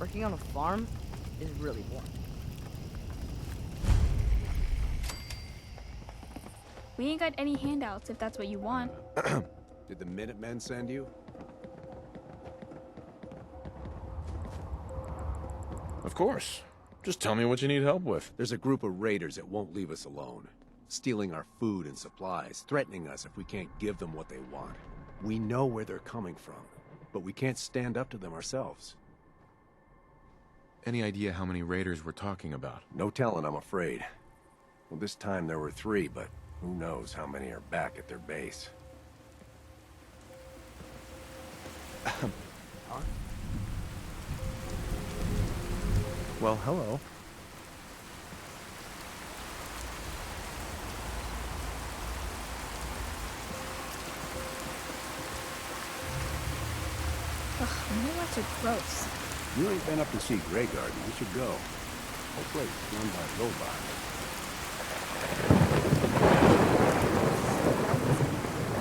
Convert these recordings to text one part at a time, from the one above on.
Working on a farm is really boring. We ain't got any handouts if that's what you want. Did the Minutemen send you? Of course. Just tell me what you need help with. There's a group of raiders that won't leave us alone. Stealing our food and supplies, threatening us if we can't give them what they want. We know where they're coming from, but we can't stand up to them ourselves. Any idea how many raiders we're talking about? No telling, I'm afraid. Well, this time there were 3, but who knows how many are back at their base. Huh? Well, hello. Ugh, Minuets are gross. You ain't been up to see Grey Garden. You should go. Whole place is run by robots.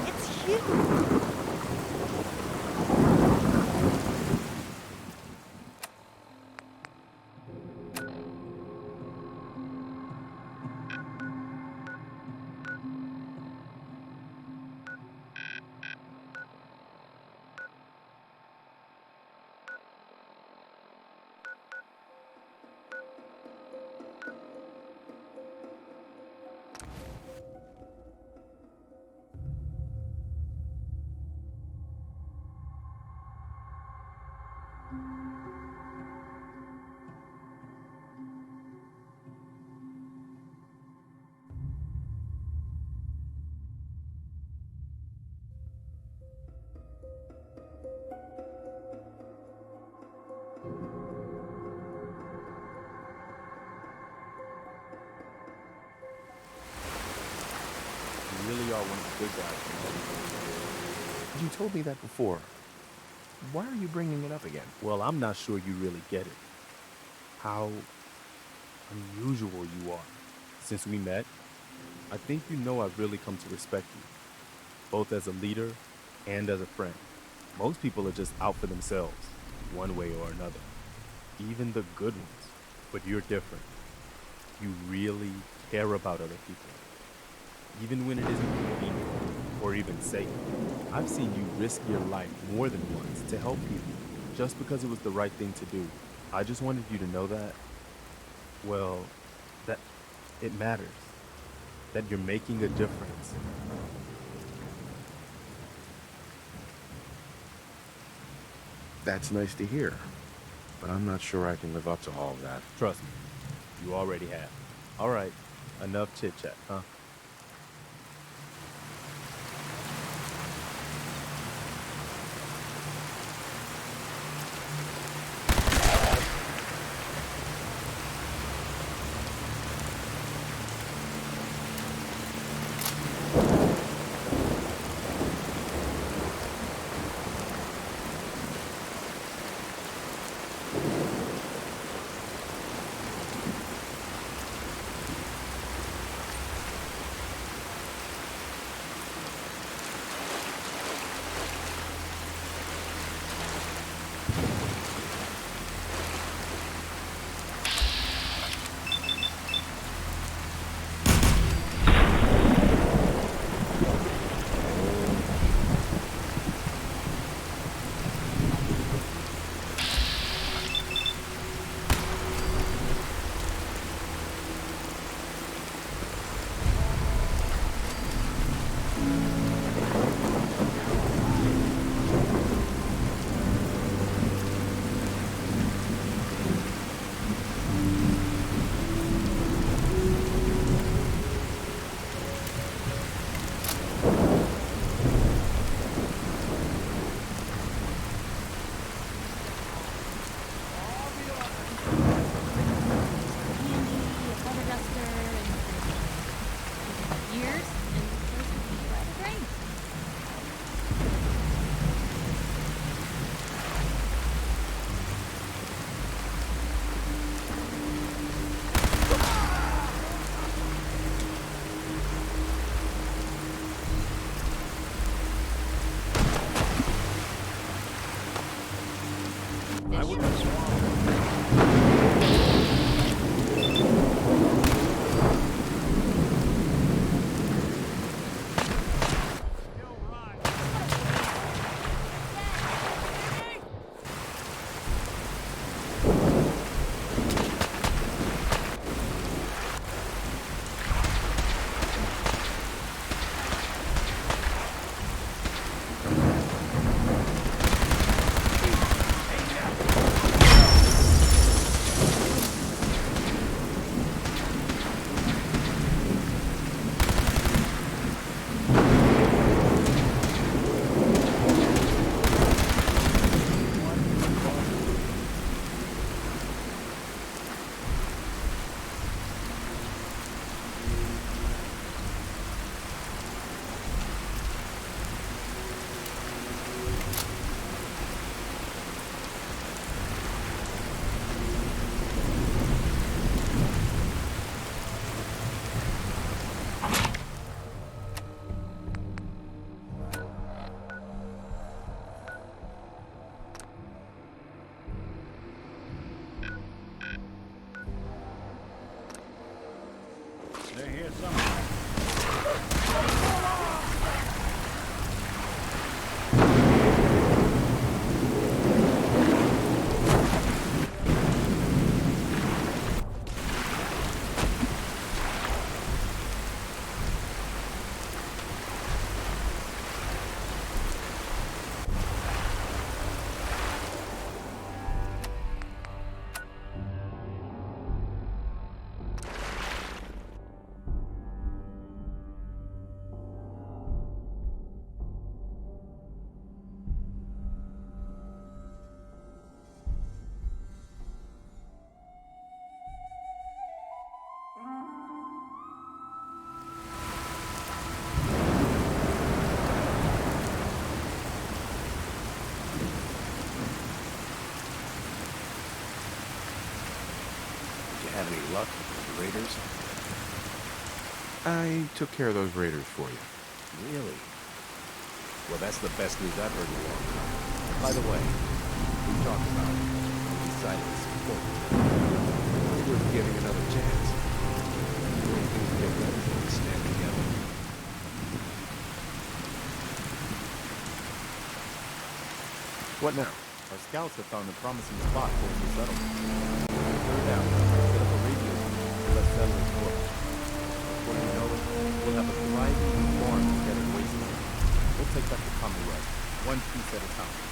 It's huge! You really are one of the good guys. You told me that before. Why are you bringing it up again? Well, I'm not sure you really get it. How unusual you are. Since we met, I think you know I've really come to respect you, both as a leader and as a friend. Most people are just out for themselves, one way or another. Even the good ones. But you're different. You really care about other people. Even when it isn't convenient or even safe. I've seen you risk your life more than once to help people, just because it was the right thing to do. I just wanted you to know that, well, that it matters. That you're making a difference. That's nice to hear. But I'm not sure I can live up to all of that. Trust me, you already have. All right, enough chit-chat, huh? Any luck with the raiders? I took care of those raiders for you. Really? Well, that's the best news I've heard in a long time. By the way, we talked about it. We decided to support each other. It's worth giving another chance. The way things get better if we stand together. What now? Our scouts have found a promising spot for the settlement. Clear it out, set up a radio to let settlers work. Before you know it, we'll have a thriving new farm instead of wasteland. We'll take back the Commonwealth, one piece at a time.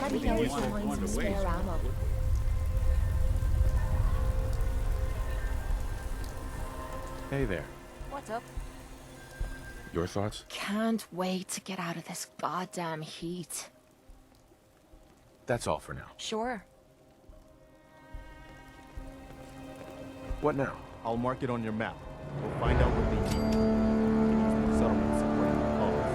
Let me know if you want some spare ammo. Hey there. What's up? Your thoughts? Can't wait to get out of this goddamn heat. That's all for now. Sure. What now? I'll mark it on your map. We'll find out what they need. Use the settlements to bring the cause.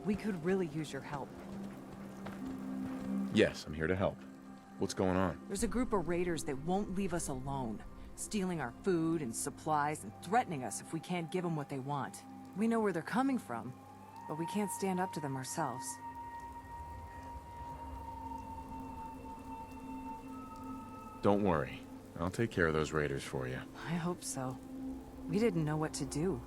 We could really use your help. Yes, I'm here to help. What's going on? There's a group of raiders that won't leave us alone, stealing our food and supplies and threatening us if we can't give them what they want. We know where they're coming from, but we can't stand up to them ourselves. Don't worry. I'll take care of those raiders for you. I hope so. We didn't know what to do.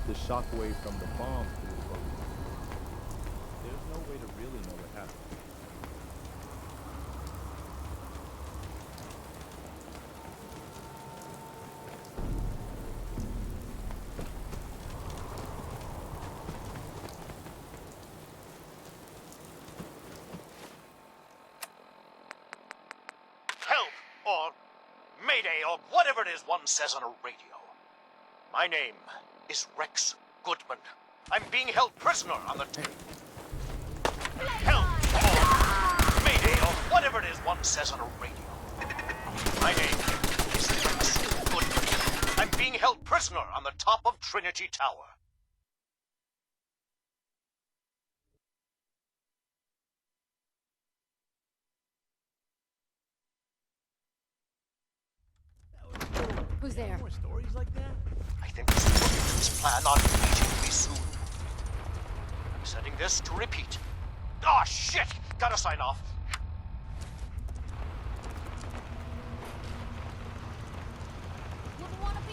The shockwave from the bomb through the boat. There's no way to really know what happened. Help, or Mayday, or whatever it is one says on a radio. My name is Rex Goodman. I'm being held prisoner on the tape. Help, or Mayday, or whatever it is one says on a radio. My name is Rex Goodman. I'm being held prisoner on the top of Trinity Tower. Who's there? More stories like that? I think this is looking to his plan on meeting me soon. I'm setting this to repeat. Ah, shit! Gotta sign off.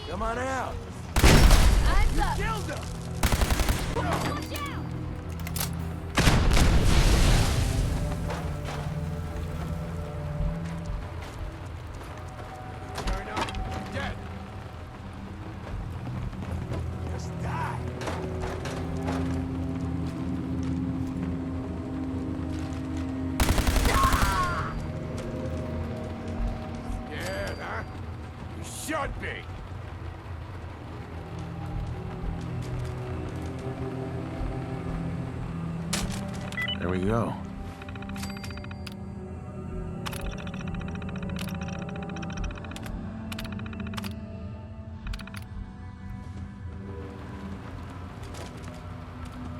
Come on out. Eyes up! Killed him! Watch out! Turn up. You're dead. Just die. Scared, huh? You should be. There we go.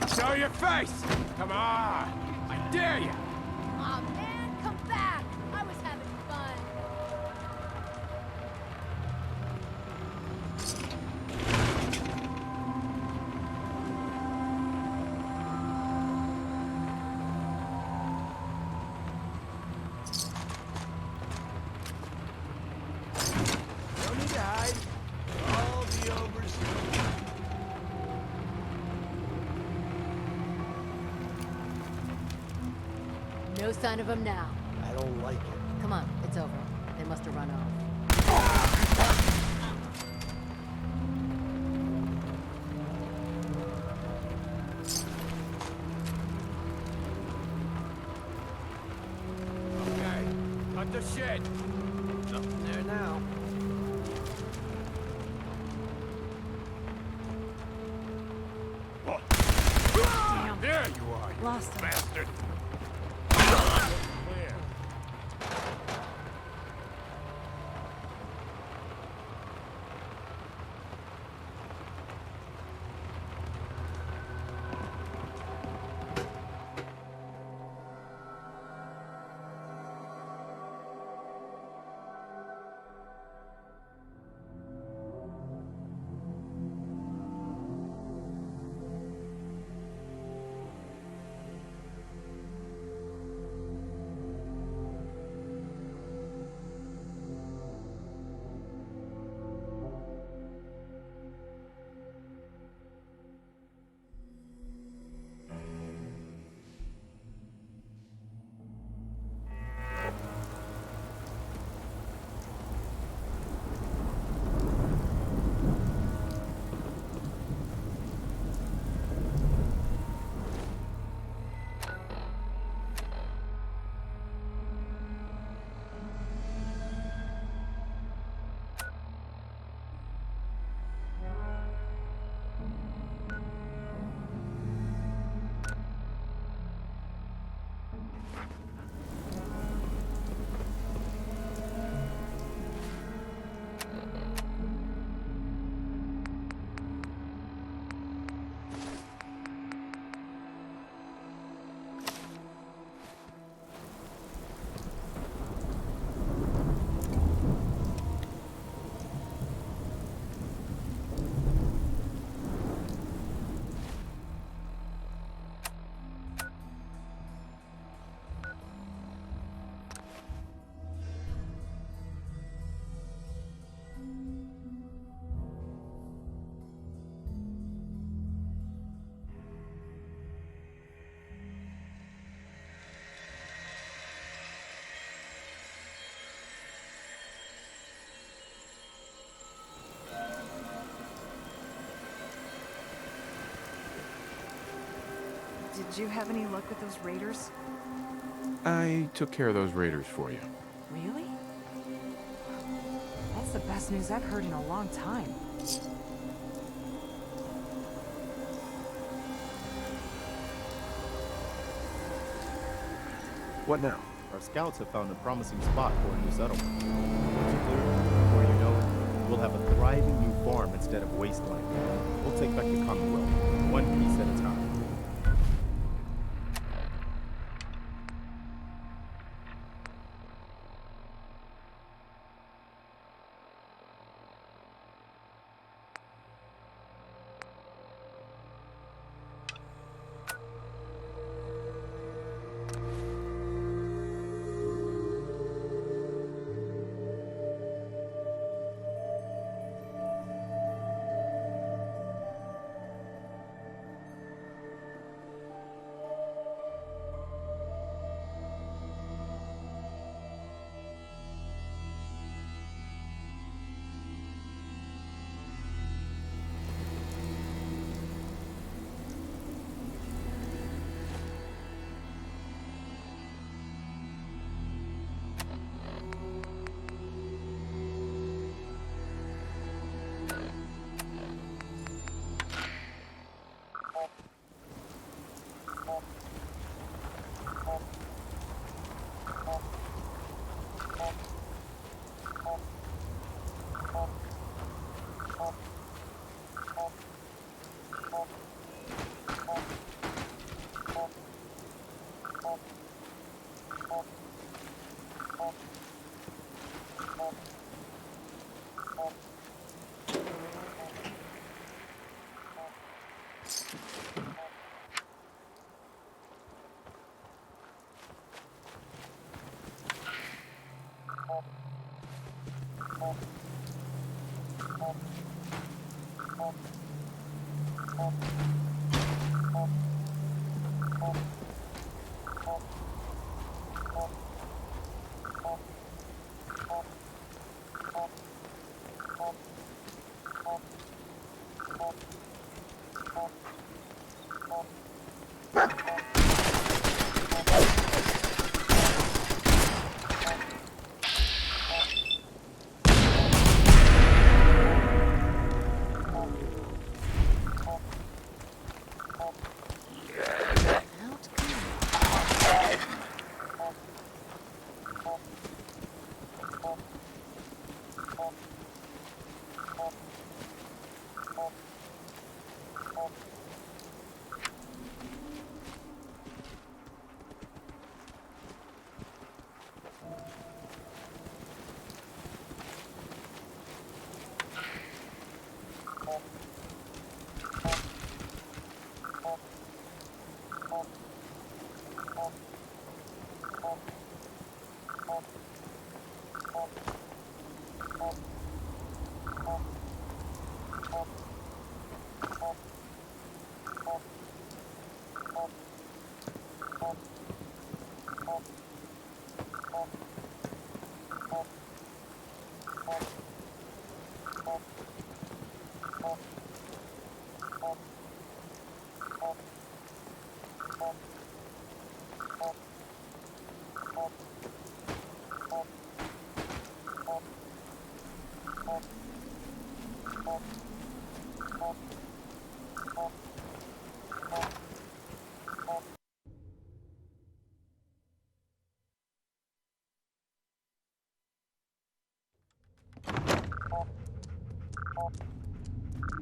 Show your face! Come on! I dare you! Aw, man, come back! I was having fun. No sign of them now. I don't like it. Come on, it's over. They must have run off. Okay, cut the shit. Nothing there now. Damn. There you are, you Lost him. bastard. Clear. Did you have any luck with those raiders? I took care of those raiders for you. Really? That's the best news I've heard in a long time. What now? Our scouts have found a promising spot for a new settlement. Once you clear it, before you know it, we'll have a thriving new farm instead of wasteland. We'll take back the Commonwealth, one piece at a time.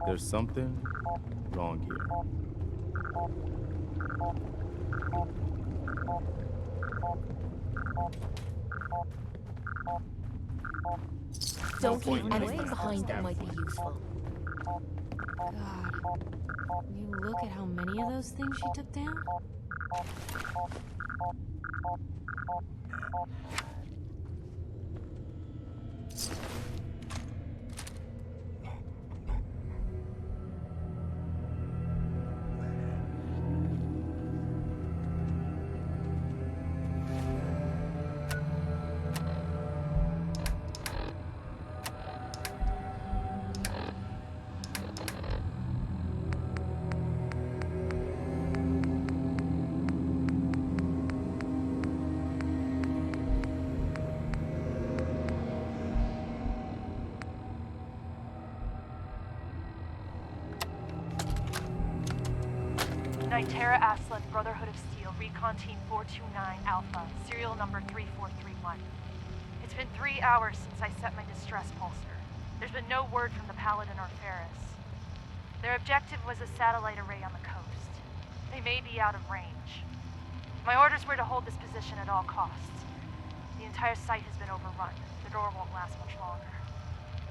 There's something wrong here. Don't point leave in anything time. behind that might be useful. God. You look at how many of those things she took down? Nitera Aslan, Brotherhood of Steel, Recon Team 429 Alpha, serial number 3431. It's been 3 hours since I set my distress pulsar. There's been no word from the Paladin or Ferris. Their objective was a satellite array on the coast. They may be out of range. My orders were to hold this position at all costs. The entire site has been overrun. The door won't last much longer.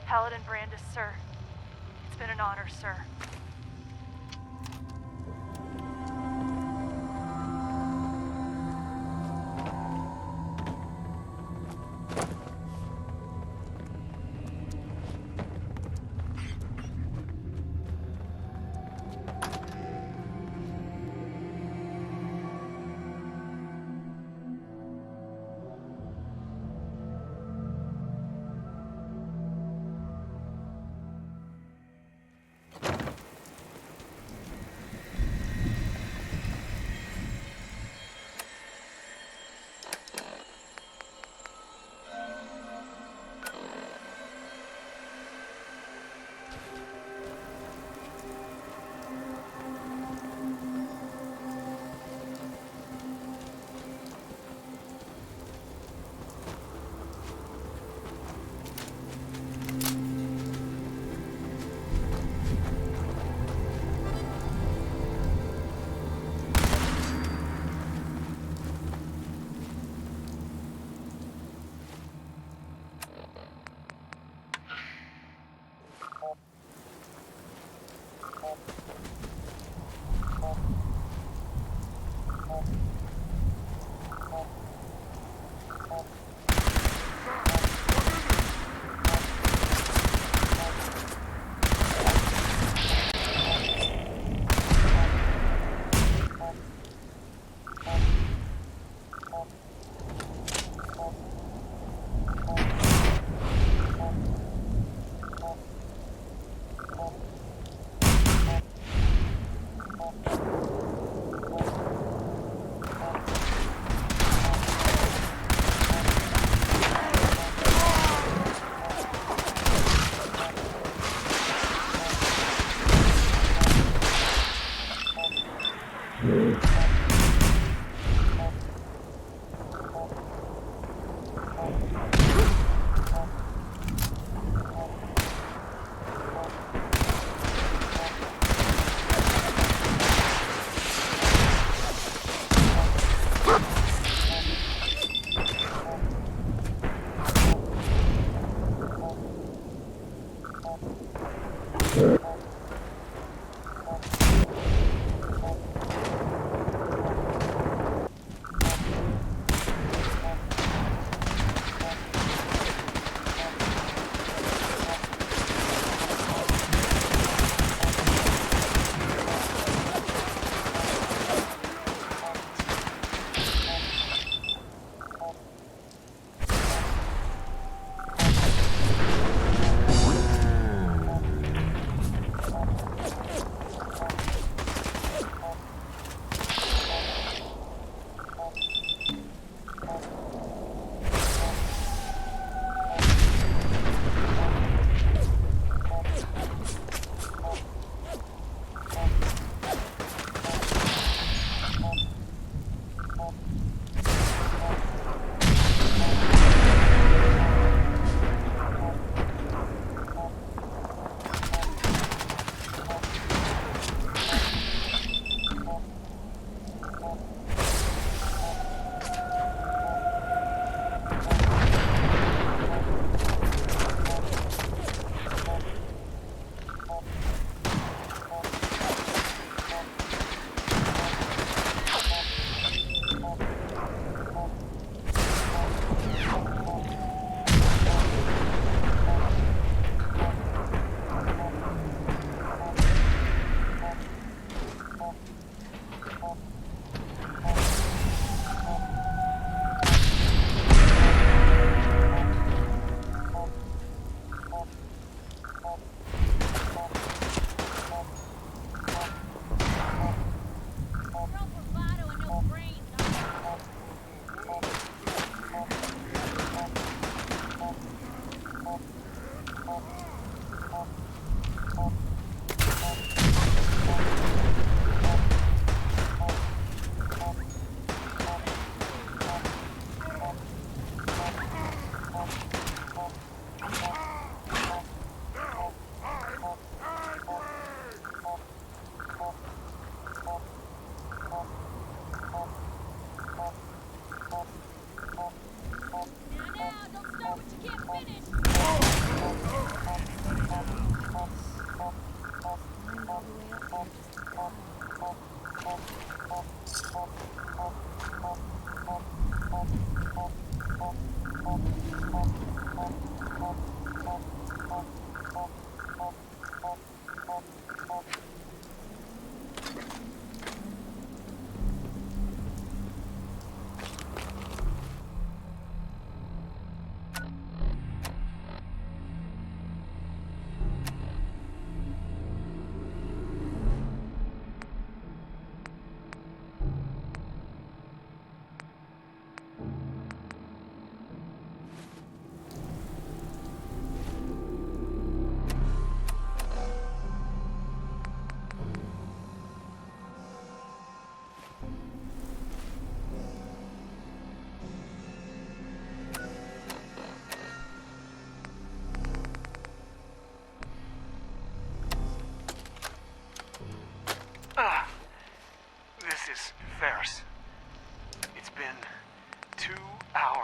Paladin Brandis, sir. It's been an honor, sir.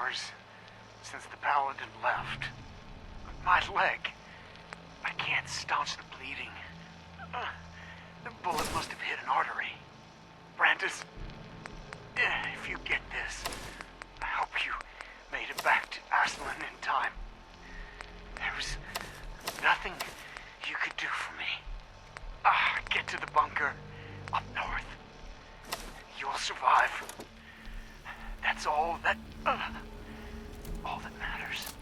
hours since the paladin left. My leg, I can't staunch the bleeding. The bullet must have hit an artery. Brandis, if you get this, I hope you made it back to Aslan in time. There was nothing you could do for me. Get to the bunker up north. You'll survive. That's all that matters.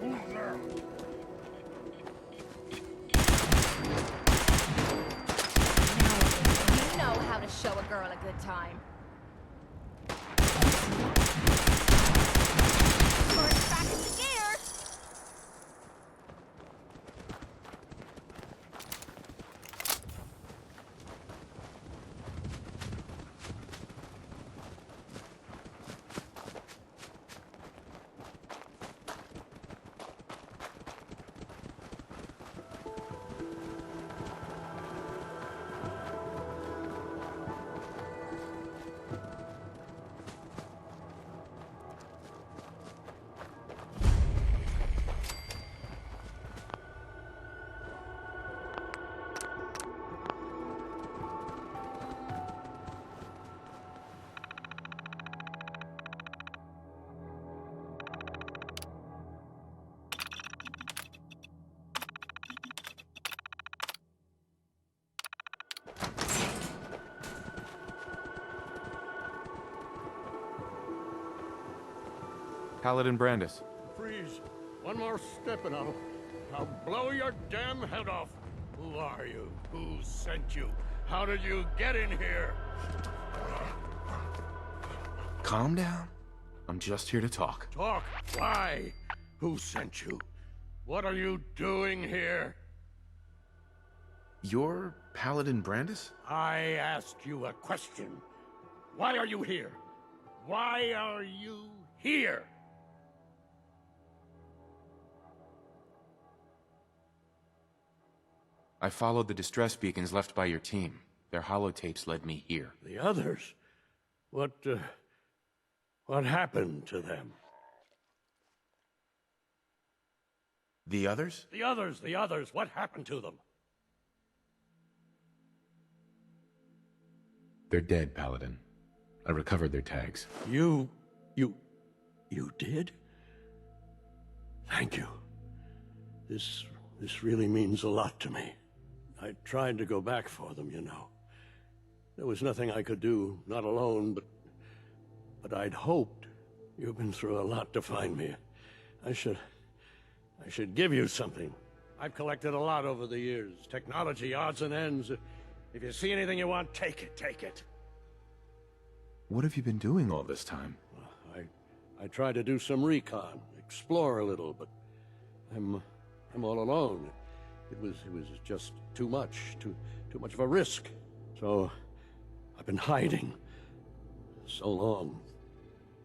You know how to show a girl a good time. First back into gear. Paladin Brandis. Freeze. One more step and I'll blow your damn head off. Who are you? Who sent you? How did you get in here? Calm down. I'm just here to talk. Talk? Why? Who sent you? What are you doing here? You're Paladin Brandis? I asked you a question. Why are you here? Why are you here? I followed the distress beacons left by your team. Their holotapes led me here. The others? What happened to them? The others? The others, what happened to them? They're dead, Paladin. I recovered their tags. You did? Thank you. This really means a lot to me. I tried to go back for them, you know. There was nothing I could do, not alone, but I'd hoped. You've been through a lot to find me. I should give you something. I've collected a lot over the years. Technology, odds and ends. If you see anything you want, take it, take it. What have you been doing all this time? I tried to do some recon, explore a little, but I'm all alone. It was just too much of a risk. So I've been hiding so long.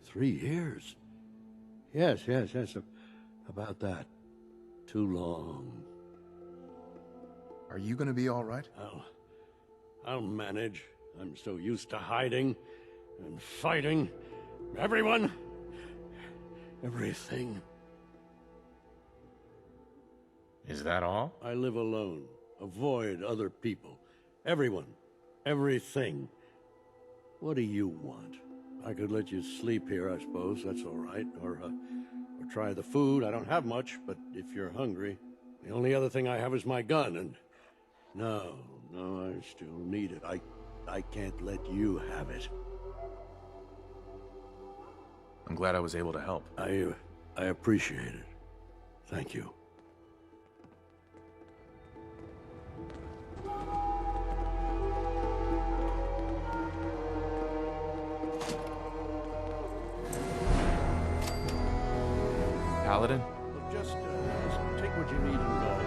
3 years. Yes, about that. Too long. Are you gonna be all right? I'll manage. I'm so used to hiding and fighting. Everyone, everything. Is that all? I live alone. Avoid other people. Everyone. Everything. What do you want? I could let you sleep here, I suppose. That's all right. Or try the food. I don't have much, but if you're hungry. The only other thing I have is my gun, and... No, I still need it. I can't let you have it. I'm glad I was able to help. I appreciate it. Thank you. Paladin? Just take what you need and go.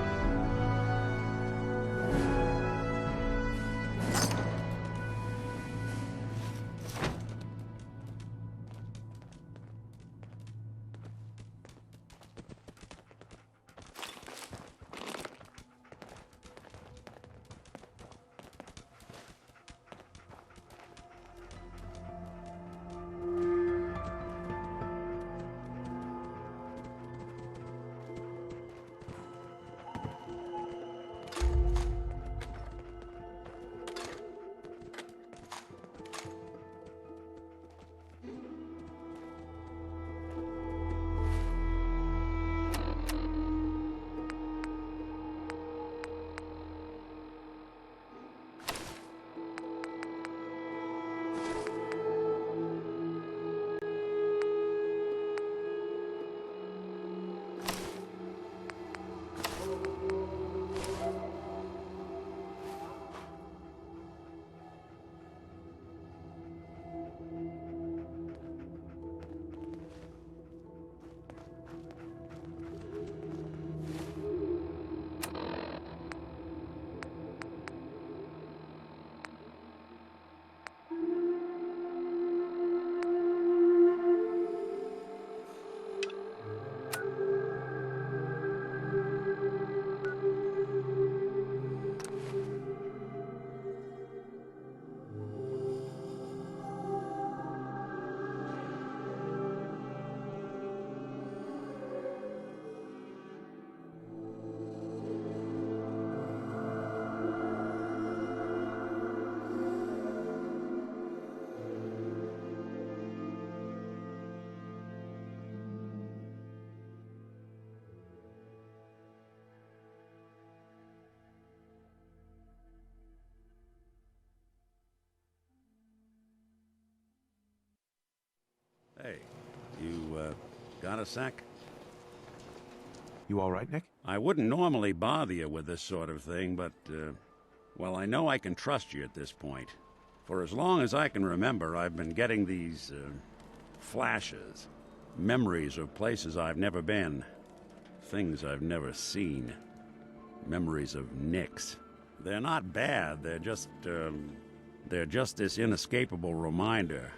Hey, you, got a sec? You all right, Nick? I wouldn't normally bother you with this sort of thing, but, well, I know I can trust you at this point. For as long as I can remember, I've been getting these, flashes. Memories of places I've never been. Things I've never seen. Memories of Nicks. They're not bad, they're just this inescapable reminder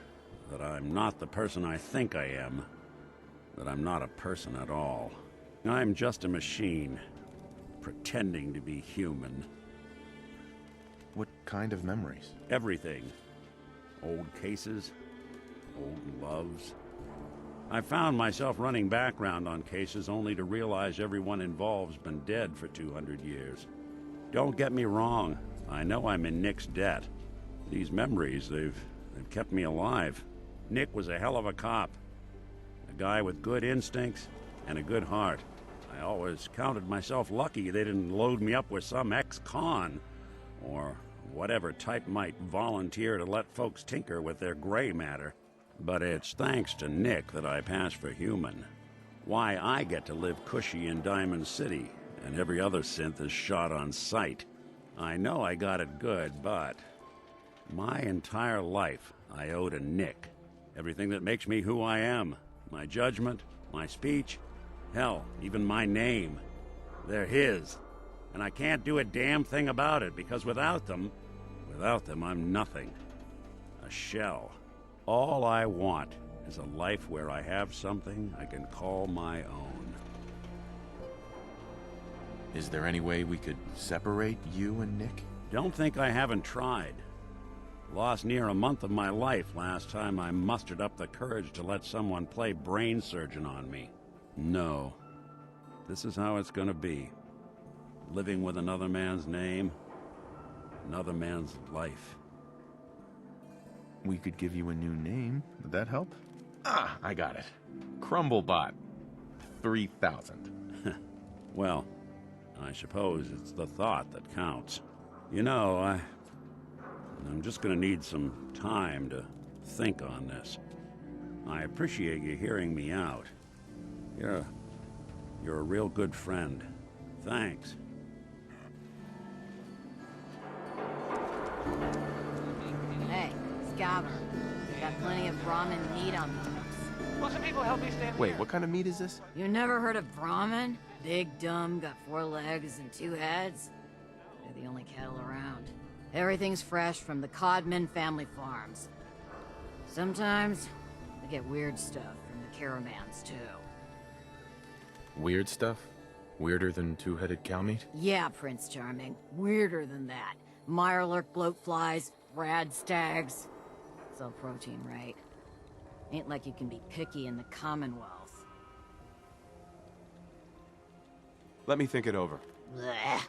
that I'm not the person I think I am. That I'm not a person at all. I'm just a machine, pretending to be human. What kind of memories? Everything. Old cases, old loves. I found myself running background on cases only to realize everyone involved's been dead for 200 years. Don't get me wrong, I know I'm in Nick's debt. These memories, they've kept me alive. Nick was a hell of a cop. A guy with good instincts and a good heart. I always counted myself lucky they didn't load me up with some ex-con, or whatever type might volunteer to let folks tinker with their gray matter. But it's thanks to Nick that I pass for human. Why I get to live cushy in Diamond City, and every other synth is shot on sight. I know I got it good, but my entire life I owe to Nick. Everything that makes me who I am. My judgment, my speech, hell, even my name. They're his. And I can't do a damn thing about it, because without them, I'm nothing. A shell. All I want is a life where I have something I can call my own. Is there any way we could separate you and Nick? Don't think I haven't tried. Lost near a month of my life last time I mustered up the courage to let someone play brain surgeon on me. No. This is how it's gonna be. Living with another man's name, another man's life. We could give you a new name. Would that help? Ah, I got it. Crumblebot. 3000. Well, I suppose it's the thought that counts. You know, I'm just gonna need some time to think on this. I appreciate you hearing me out. You're a real good friend. Thanks. Hey, Scabber. We got plenty of Brahmin meat on the house. Will some people help me stand Wait, here? what kind of meat is this? You never heard of Brahmin? Big, dumb, got 4 legs and 2 heads? They're the only cattle around. Everything's fresh from the Codman family farms. Sometimes, we get weird stuff from the caravans, too. Weird stuff? Weirder than 2-headed cow meat? Yeah, Prince Charming. Weirder than that. Mirelurk bloatflies, rad stags. It's all protein, right? Ain't like you can be picky in the Commonwealth. Let me think it over. Blech.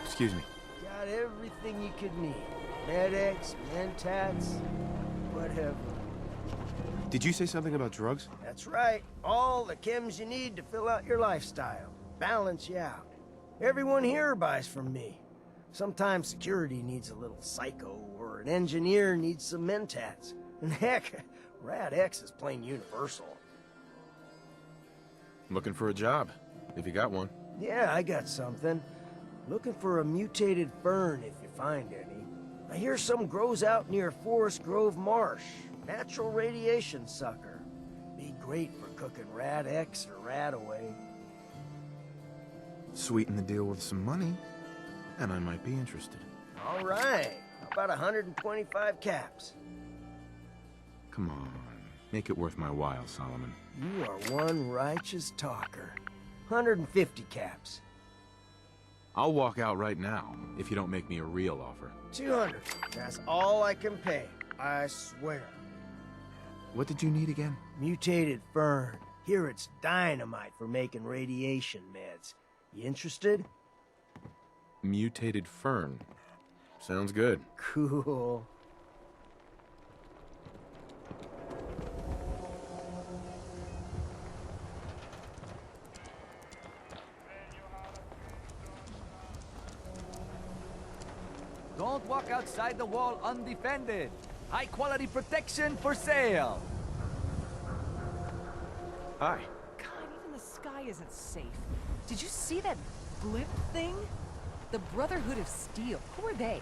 Excuse me. Got everything you could need. Med-X, Mentats, whatever. Did you say something about drugs? That's right. All the chems you need to fill out your lifestyle. Balance you out. Everyone here buys from me. Sometimes security needs a little psycho, or an engineer needs some Mentats. And heck, Rad X is plain universal. Looking for a job, if you got one. Yeah, I got something. Looking for a mutated fern if you find any. I hear some grows out near Forest Grove Marsh. Natural radiation sucker. Be great for cooking Rad X or Rad Away. Sweeten the deal with some money, and I might be interested. All right. How about 125 caps? Come on. Make it worth my while, Solomon. You are one righteous talker. 150 caps. I'll walk out right now, if you don't make me a real offer. 200. That's all I can pay. I swear. What did you need again? Mutated fern. Here it's dynamite for making radiation meds. You interested? Mutated fern. Sounds good. Cool. Don't walk outside the wall undefended. High quality protection for sale. Hi. God, even the sky isn't safe. Did you see that blimp thing? The Brotherhood of Steel. Who are they?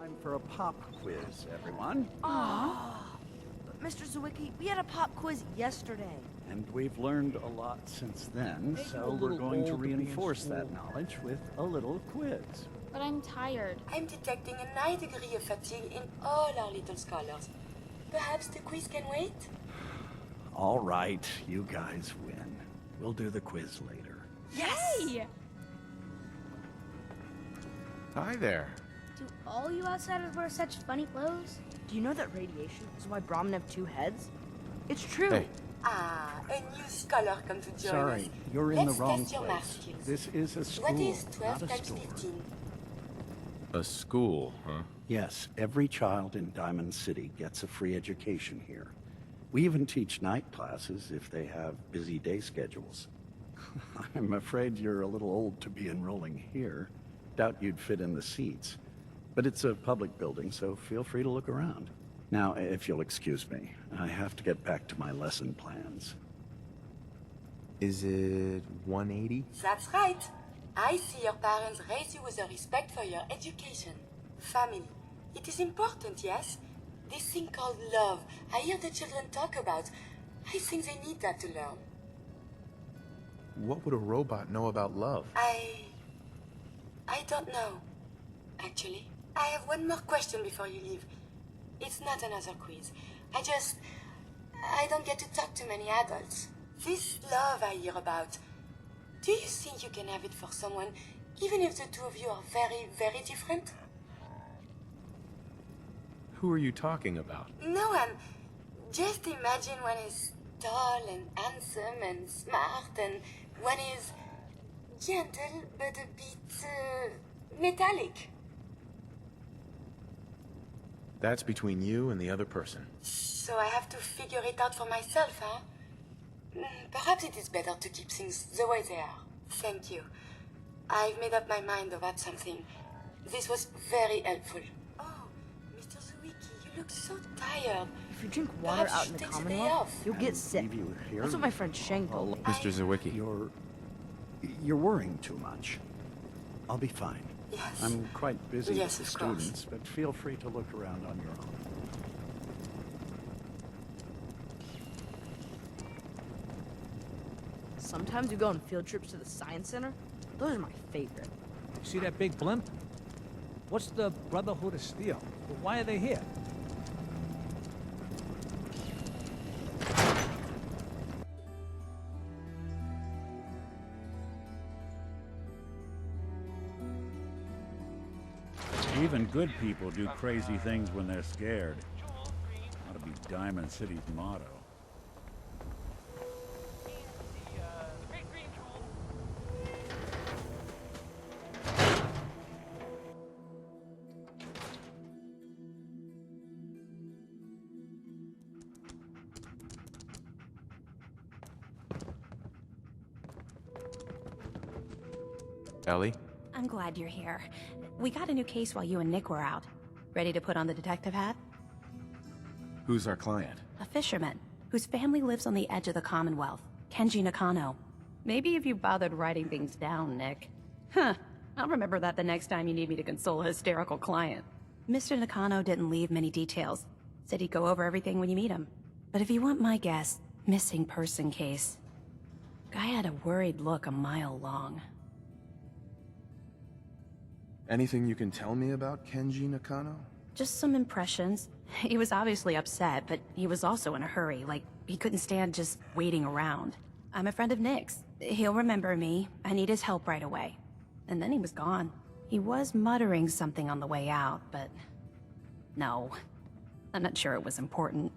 Time for a pop quiz, everyone. Mr. Zwicky, we had a pop quiz yesterday. And we've learned a lot since then, Maybe a so we're little going to old to be in reinforce school. that knowledge with a little quiz. But I'm tired. I'm detecting a 9 degree of fatigue in all our little scholars. Perhaps the quiz can wait? All right, you guys win. We'll do the quiz later. Hey! Hi there. Do all you outsiders wear such funny clothes? Do you know that radiation is why Brahmin have two heads? It's true. Hey. Ah, a new scholar come to join us. Sorry, you're in the Let's wrong test your math place. skills. This is a school, What is 12 not a times store. 15? A school, huh? Yes, every child in Diamond City gets a free education here. We even teach night classes if they have busy day schedules. I'm afraid you're a little old to be enrolling here. Doubt you'd fit in the seats. But it's a public building, so feel free to look around. Now, if you'll excuse me, I have to get back to my lesson plans. Is it 180? That's right. I see your parents raise you with a respect for your education. Family. It is important, yes? This thing called love, I hear the children talk about. I think they need that to learn. What would a robot know about love? I don't know, actually. I have one more question before you leave. It's not another quiz. I don't get to talk to many adults. This love I hear about, do you think you can have it for someone, even if the two of you are very, very different? Who are you talking about? No one. Just imagine one is tall and handsome and smart, and one is gentle but a bit metallic. That's between you and the other person. So I have to figure it out for myself, huh? Perhaps it is better to keep things the way they are. Thank you. I've made up my mind about something. This was very helpful. Oh, Mr. Zuiki, you look so tired. If you drink water Perhaps out you in the take the day Commonwealth, off. you'll get sick. Leave you here? That's what my friend Sheng told me. Mr. Zawicki. You're worrying too much. I'll be fine. Yes. I'm quite busy Yes, with the of course. students, but feel free to look around on your own. Sometimes we go on field trips to the science center. Those are my favorite. See that big blimp? What's the Brotherhood of Steel? Why are they here? Even good people do crazy things when they're scared. Ought to be Diamond City's motto. Ellie? I'm glad you're here. We got a new case while you and Nick were out. Ready to put on the detective hat? Who's our client? A fisherman, whose family lives on the edge of the Commonwealth. Kenji Nakano. Maybe if you bothered writing things down, Nick. Huh. I'll remember that the next time you need me to console a hysterical client. Mr. Nakano didn't leave many details. Said he'd go over everything when you meet him. But if you want my guess, missing person case. Guy had a worried look a mile long. Anything you can tell me about Kenji Nakano? Just some impressions. He was obviously upset, but he was also in a hurry, like he couldn't stand just waiting around. I'm a friend of Nick's. He'll remember me. I need his help right away. And then he was gone. He was muttering something on the way out, but... no. I'm not sure it was important.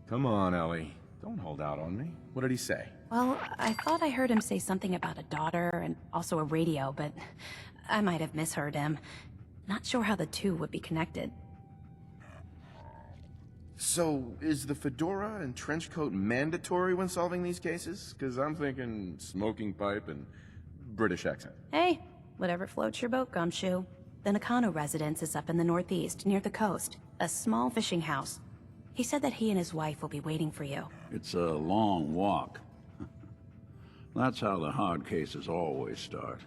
Come on, Ellie. Don't hold out on me. What did he say? Well, I thought I heard him say something about a daughter and also a radio, but I might have misheard him. Not sure how the two would be connected. So, is the fedora and trench coat mandatory when solving these cases? Because I'm thinking smoking pipe and British accent. Hey, whatever floats your boat, Gumshoe. The Nakano residence is up in the northeast, near the coast. A small fishing house. He said that he and his wife will be waiting for you. It's a long walk. That's how the hard cases always start.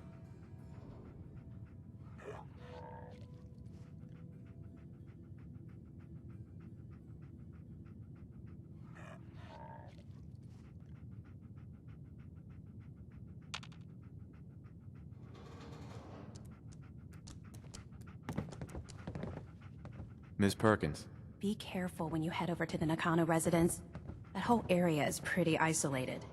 Ms. Perkins. Be careful when you head over to the Nakano residence. That whole area is pretty isolated.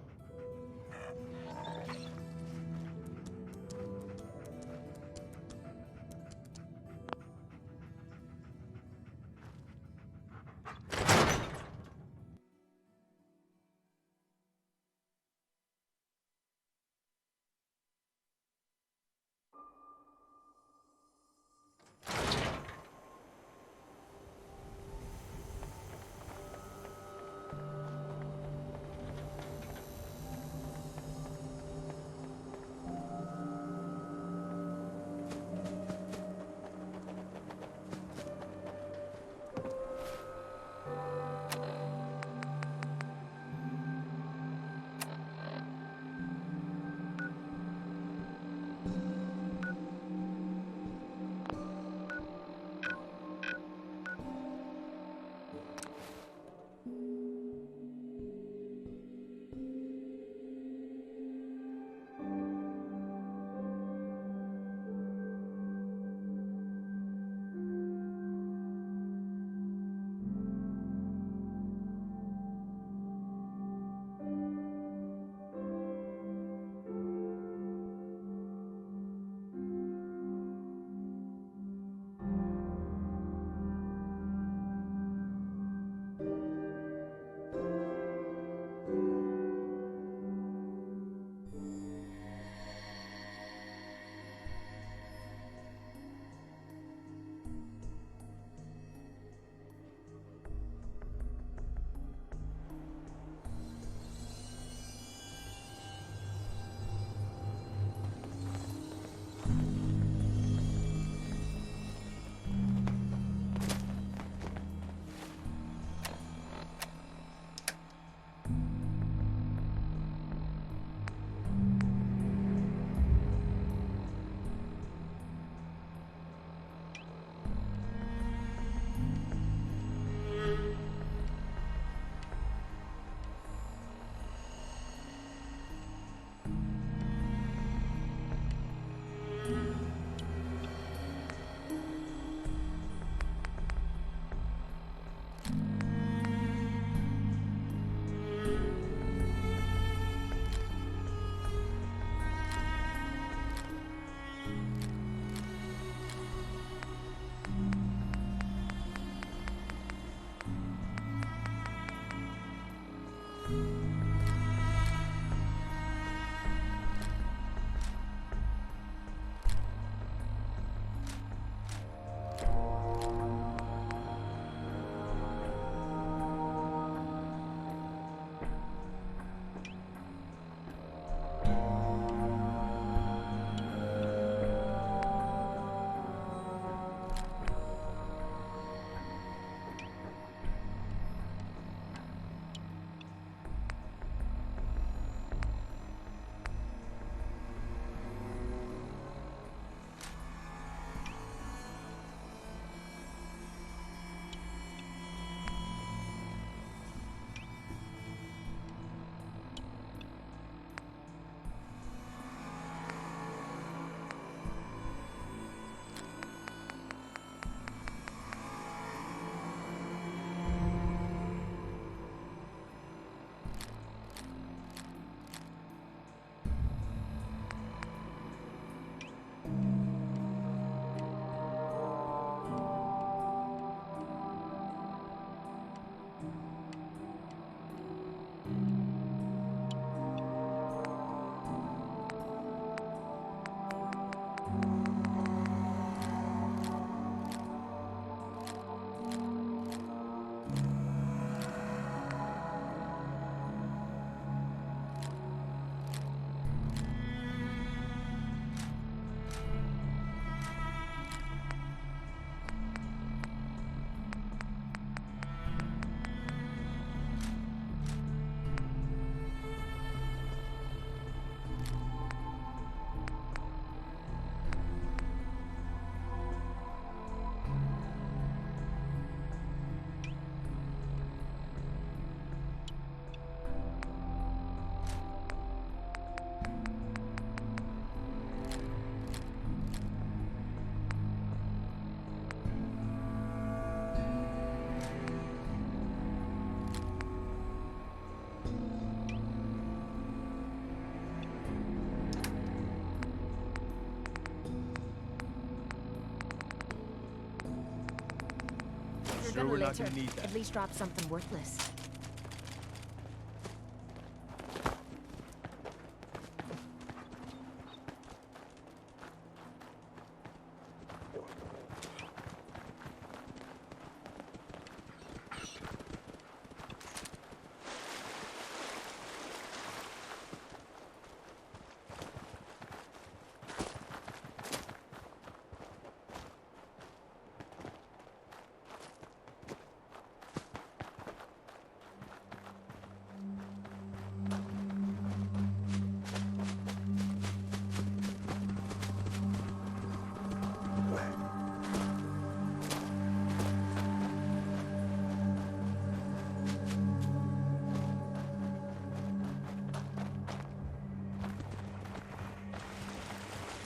sure we're not gonna need that. At least drop something worthless.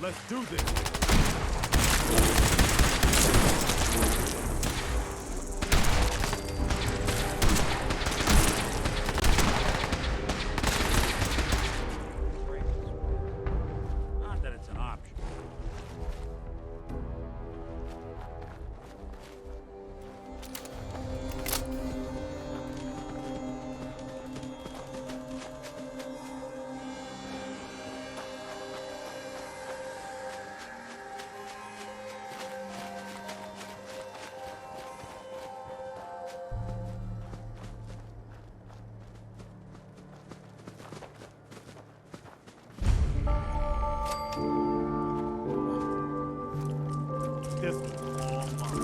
Let's do this. Not that it's an option. This was a long march.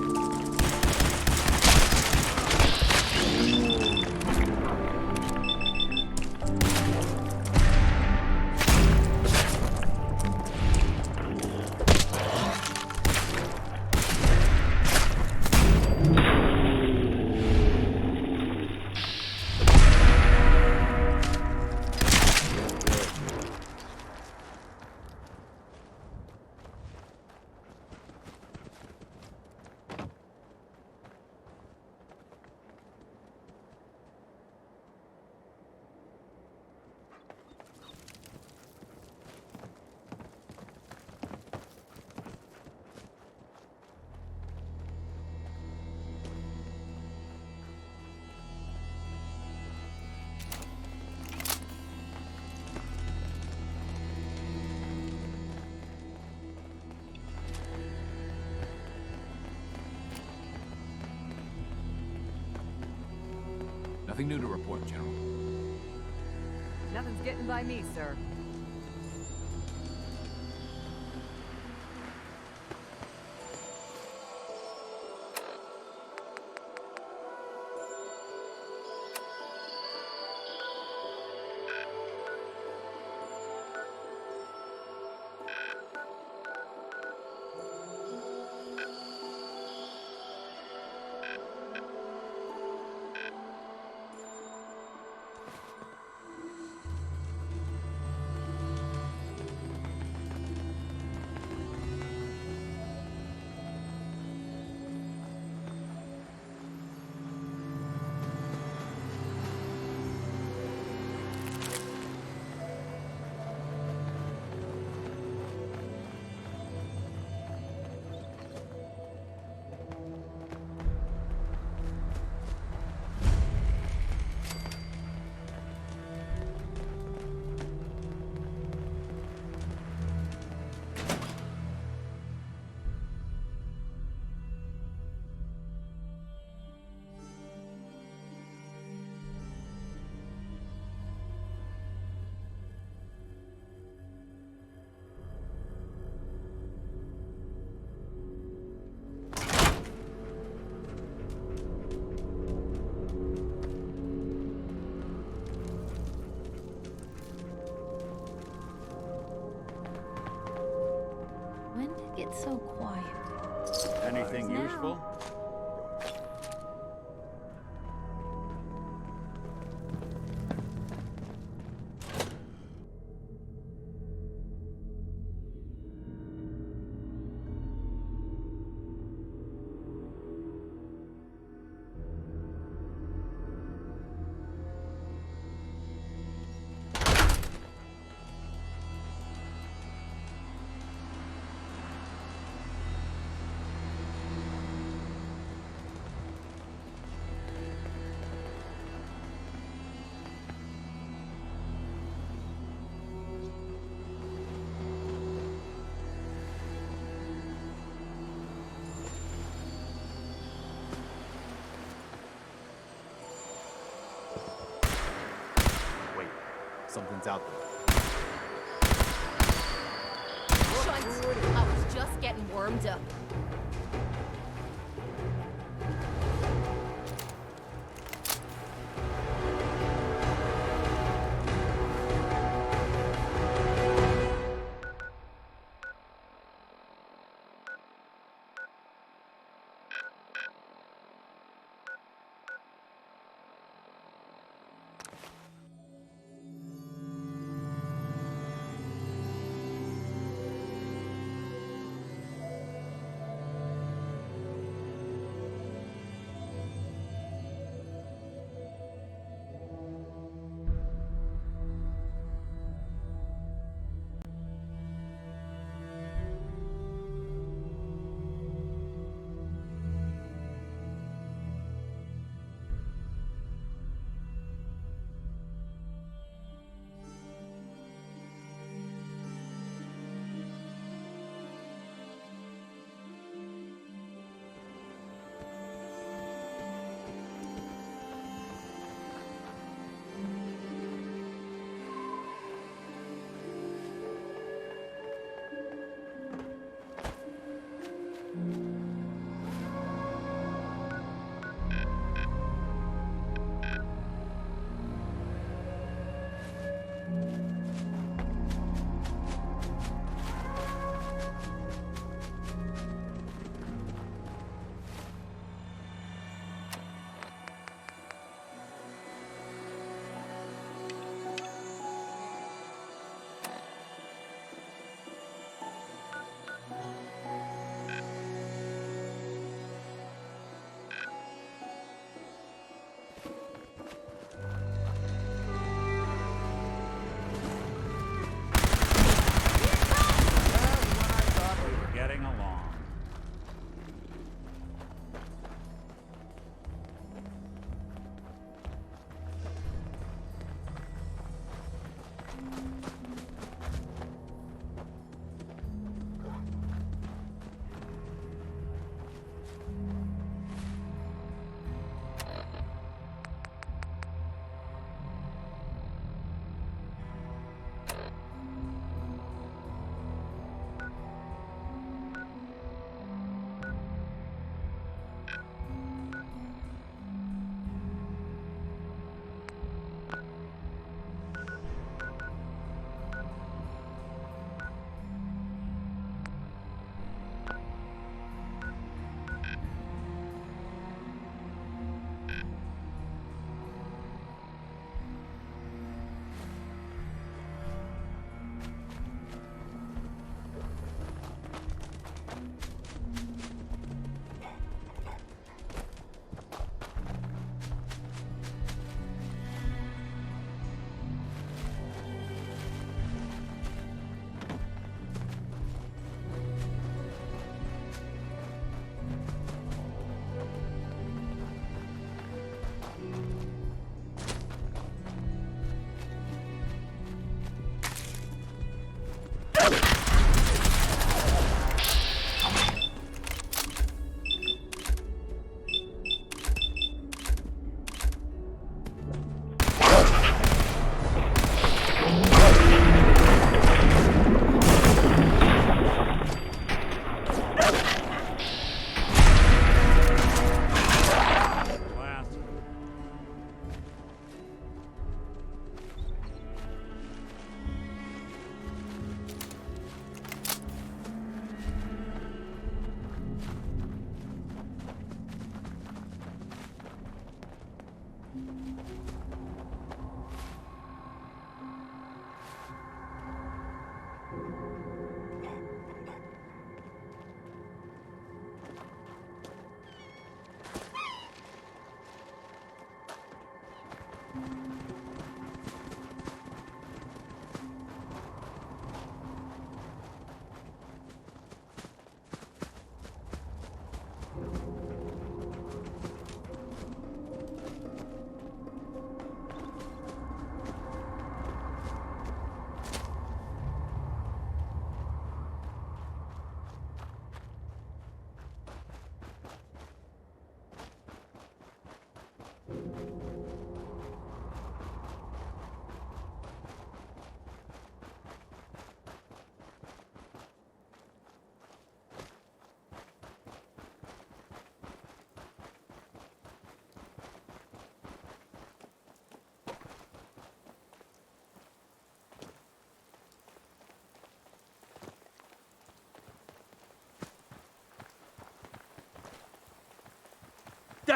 Nothing new to report, General. Nothing's getting by me, sir. When did it get so quiet? Anything Now. useful? something's out there. Shunt! I was just getting warmed up. Getting along.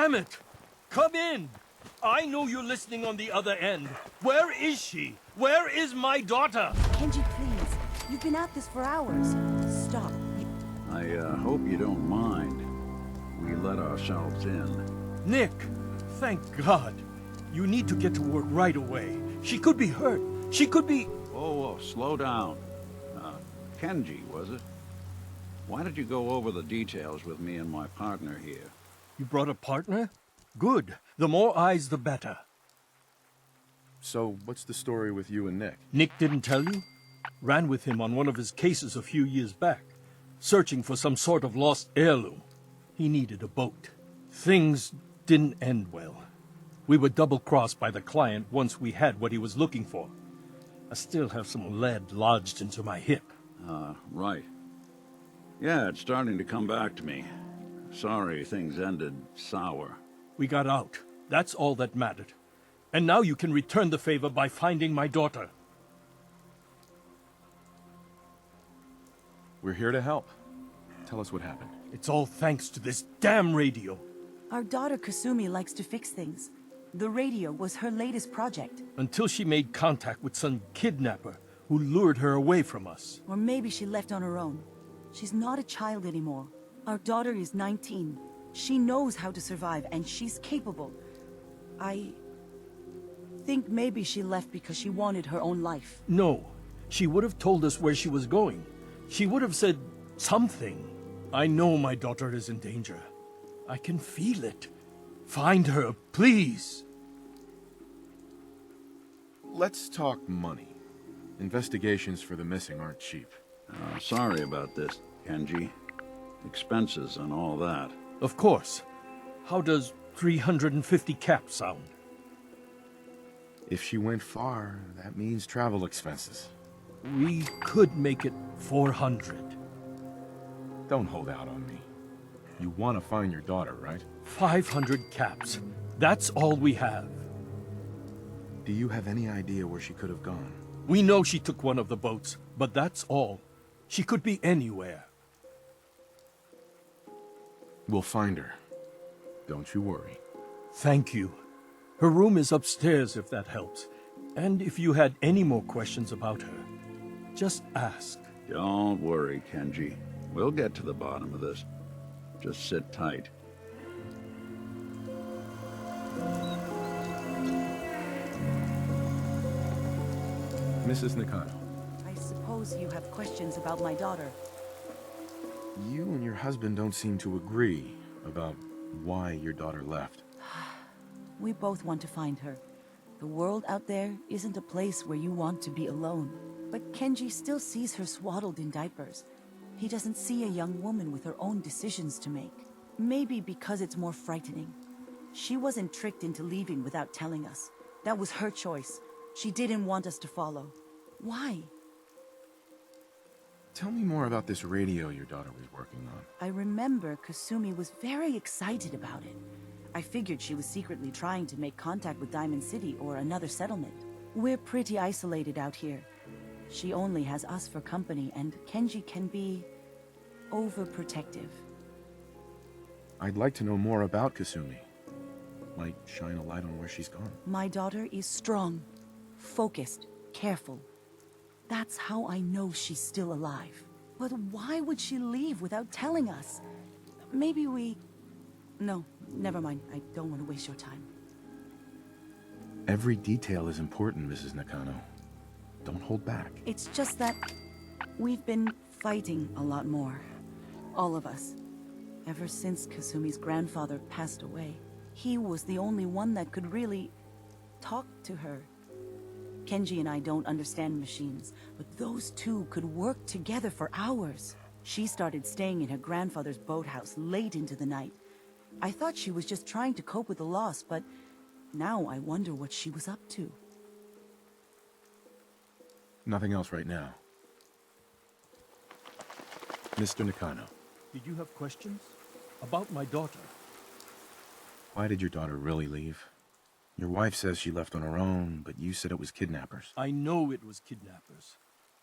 Damn it! Come in! I know you're listening on the other end. Where is she? Where is my daughter? Kenji, please. You've been at this for hours. Stop. I hope you don't mind. We let ourselves in. Nick, thank God. You need to get to work right away. She could be hurt. She could be... Whoa, slow down. Kenji, was it? Why did you go over the details with me and my partner here? You brought a partner? Good. The more eyes, the better. So, what's the story with you and Nick? Nick didn't tell you? Ran with him on one of his cases a few years back, searching for some sort of lost heirloom. He needed a boat. Things didn't end well. We were double-crossed by the client once we had what he was looking for. I still have some lead lodged into my hip. Right. Yeah, it's starting to come back to me. Sorry things ended sour. We got out. That's all that mattered. And now you can return the favor by finding my daughter. We're here to help. Tell us what happened. It's all thanks to this damn radio. Our daughter Kasumi likes to fix things. The radio was her latest project. Until she made contact with some kidnapper who lured her away from us. Or maybe she left on her own. She's not a child anymore. Our daughter is 19. She knows how to survive, and she's capable. I think maybe she left because she wanted her own life. No. She would have told us where she was going. She would have said something. I know my daughter is in danger. I can feel it. Find her, please. Let's talk money. Investigations for the missing aren't cheap. Sorry about this, Kenji. Expenses and all that. Of course. How does 350 caps sound? If she went far, that means travel expenses. We could make it 400. Don't hold out on me. You want to find your daughter, right? 500 caps. That's all we have. Do you have any idea where she could have gone? We know she took one of the boats, but that's all. She could be anywhere. We'll find her. Don't you worry. Thank you. Her room is upstairs if that helps. And if you had any more questions about her, just ask. Don't worry, Kenji. We'll get to the bottom of this. Just sit tight. Mrs. Nakano. I suppose you have questions about my daughter. You and your husband don't seem to agree about why your daughter left. We both want to find her. The world out there isn't a place where you want to be alone. But Kenji still sees her swaddled in diapers. He doesn't see a young woman with her own decisions to make. Maybe because it's more frightening. She wasn't tricked into leaving without telling us. That was her choice. She didn't want us to follow. Why? Tell me more about this radio your daughter was working on. I remember Kasumi was very excited about it. I figured she was secretly trying to make contact with Diamond City or another settlement. We're pretty isolated out here. She only has us for company, and Kenji can be overprotective. I'd like to know more about Kasumi. Might shine a light on where she's gone. My daughter is strong, focused, careful. That's how I know she's still alive. But why would she leave without telling us? Maybe we... No, never mind. I don't want to waste your time. Every detail is important, Mrs. Nakano. Don't hold back. It's just that we've been fighting a lot more. All of us. Ever since Kasumi's grandfather passed away. He was the only one that could really talk to her. Kenji and I don't understand machines, but those two could work together for hours. She started staying in her grandfather's boathouse late into the night. I thought she was just trying to cope with the loss, but now I wonder what she was up to. Nothing else right now. Mr. Nakano. Did you have questions? About my daughter? Why did your daughter really leave? Your wife says she left on her own, but you said it was kidnappers. I know it was kidnappers.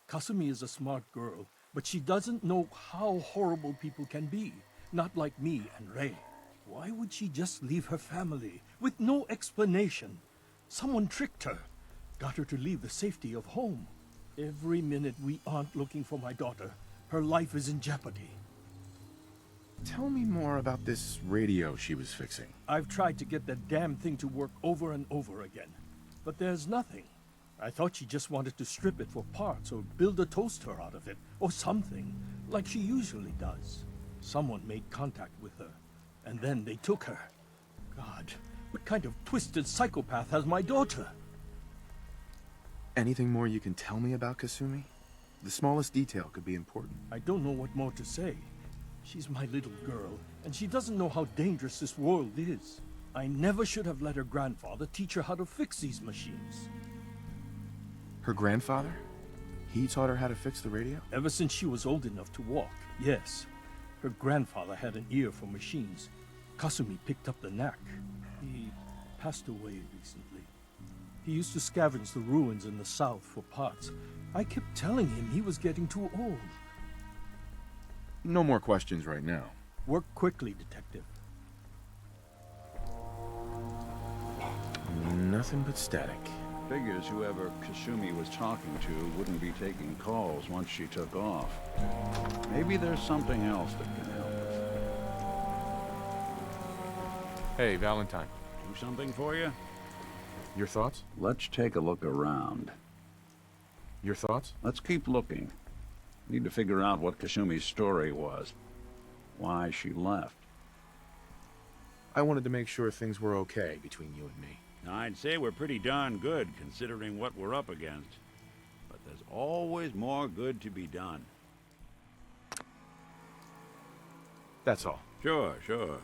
Kasumi is a smart girl, but she doesn't know how horrible people can be. Not like me and Rei. Why would she just leave her family with no explanation? Someone tricked her, got her to leave the safety of home. Every minute we aren't looking for my daughter, her life is in jeopardy. Tell me more about this radio she was fixing. I've tried to get that damn thing to work over and over again, but there's nothing. I thought she just wanted to strip it for parts or build a toaster out of it, or something, like she usually does. Someone made contact with her, and then they took her. God, what kind of twisted psychopath has my daughter? Anything more you can tell me about Kasumi? The smallest detail could be important. I don't know what more to say. She's my little girl, and she doesn't know how dangerous this world is. I never should have let her grandfather teach her how to fix these machines. Her grandfather? He taught her how to fix the radio? Ever since she was old enough to walk, yes. Her grandfather had an ear for machines. Kasumi picked up the knack. He passed away recently. He used to scavenge the ruins in the south for parts. I kept telling him he was getting too old. No more questions right now. Work quickly, Detective. Nothing but static. Figures whoever Kasumi was talking to wouldn't be taking calls once she took off. Maybe there's something else that can help us. Hey, Valentine. Do something for you? Your thoughts? Let's take a look around. Your thoughts? Let's keep looking. Need to figure out what Kasumi's story was. Why she left. I wanted to make sure things were okay between you and me. I'd say we're pretty darn good, considering what we're up against. But there's always more good to be done. That's all. Sure, sure.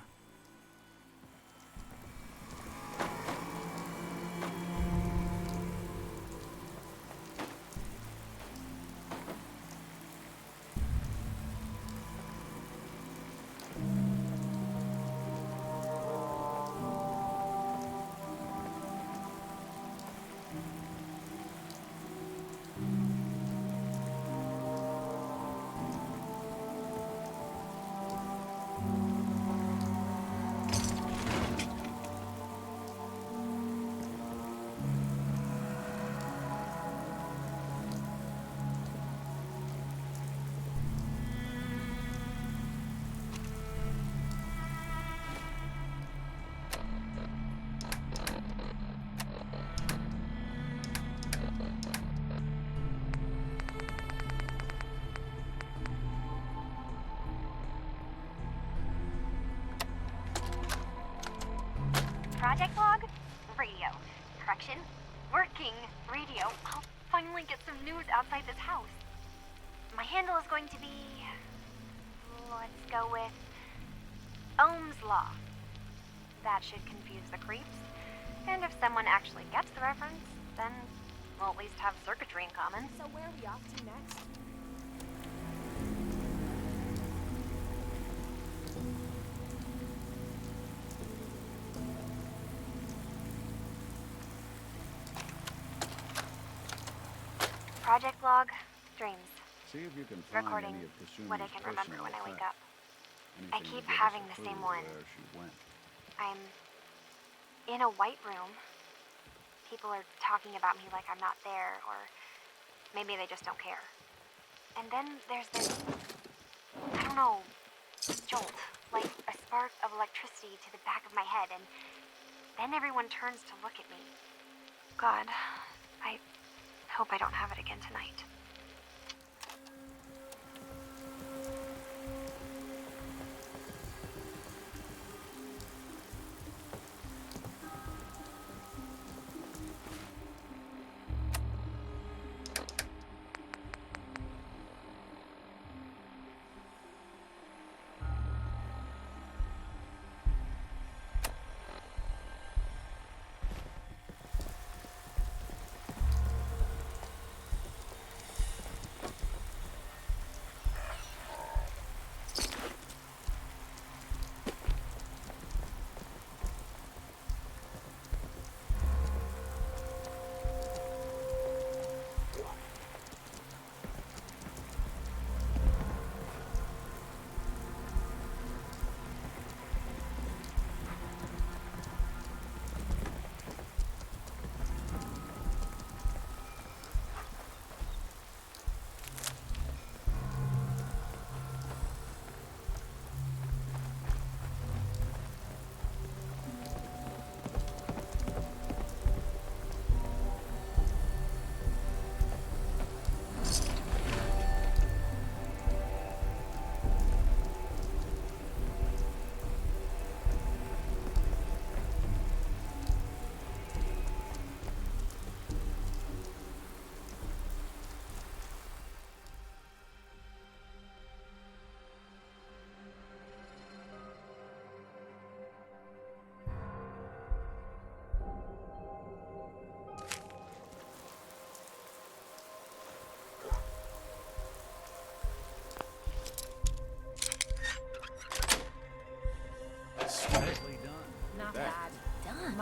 Project log? Radio. Correction? Working radio. I'll finally get some news outside this house. My handle is going to be... let's go with... Ohm's Law. That should confuse the creeps. And if someone actually gets the reference, then we'll at least have circuitry in common. So where are we off to next? Project log, dreams. See if you can find Recording any of Kasumi's what I can remember when I wake up. I Anything keep to give us having a the clue same one. where she went. I'm in a white room. People are talking about me like I'm not there, or maybe they just don't care. And then there's this, I don't know, jolt, like a spark of electricity to the back of my head, and then everyone turns to look at me. God, I hope I don't have it again tonight.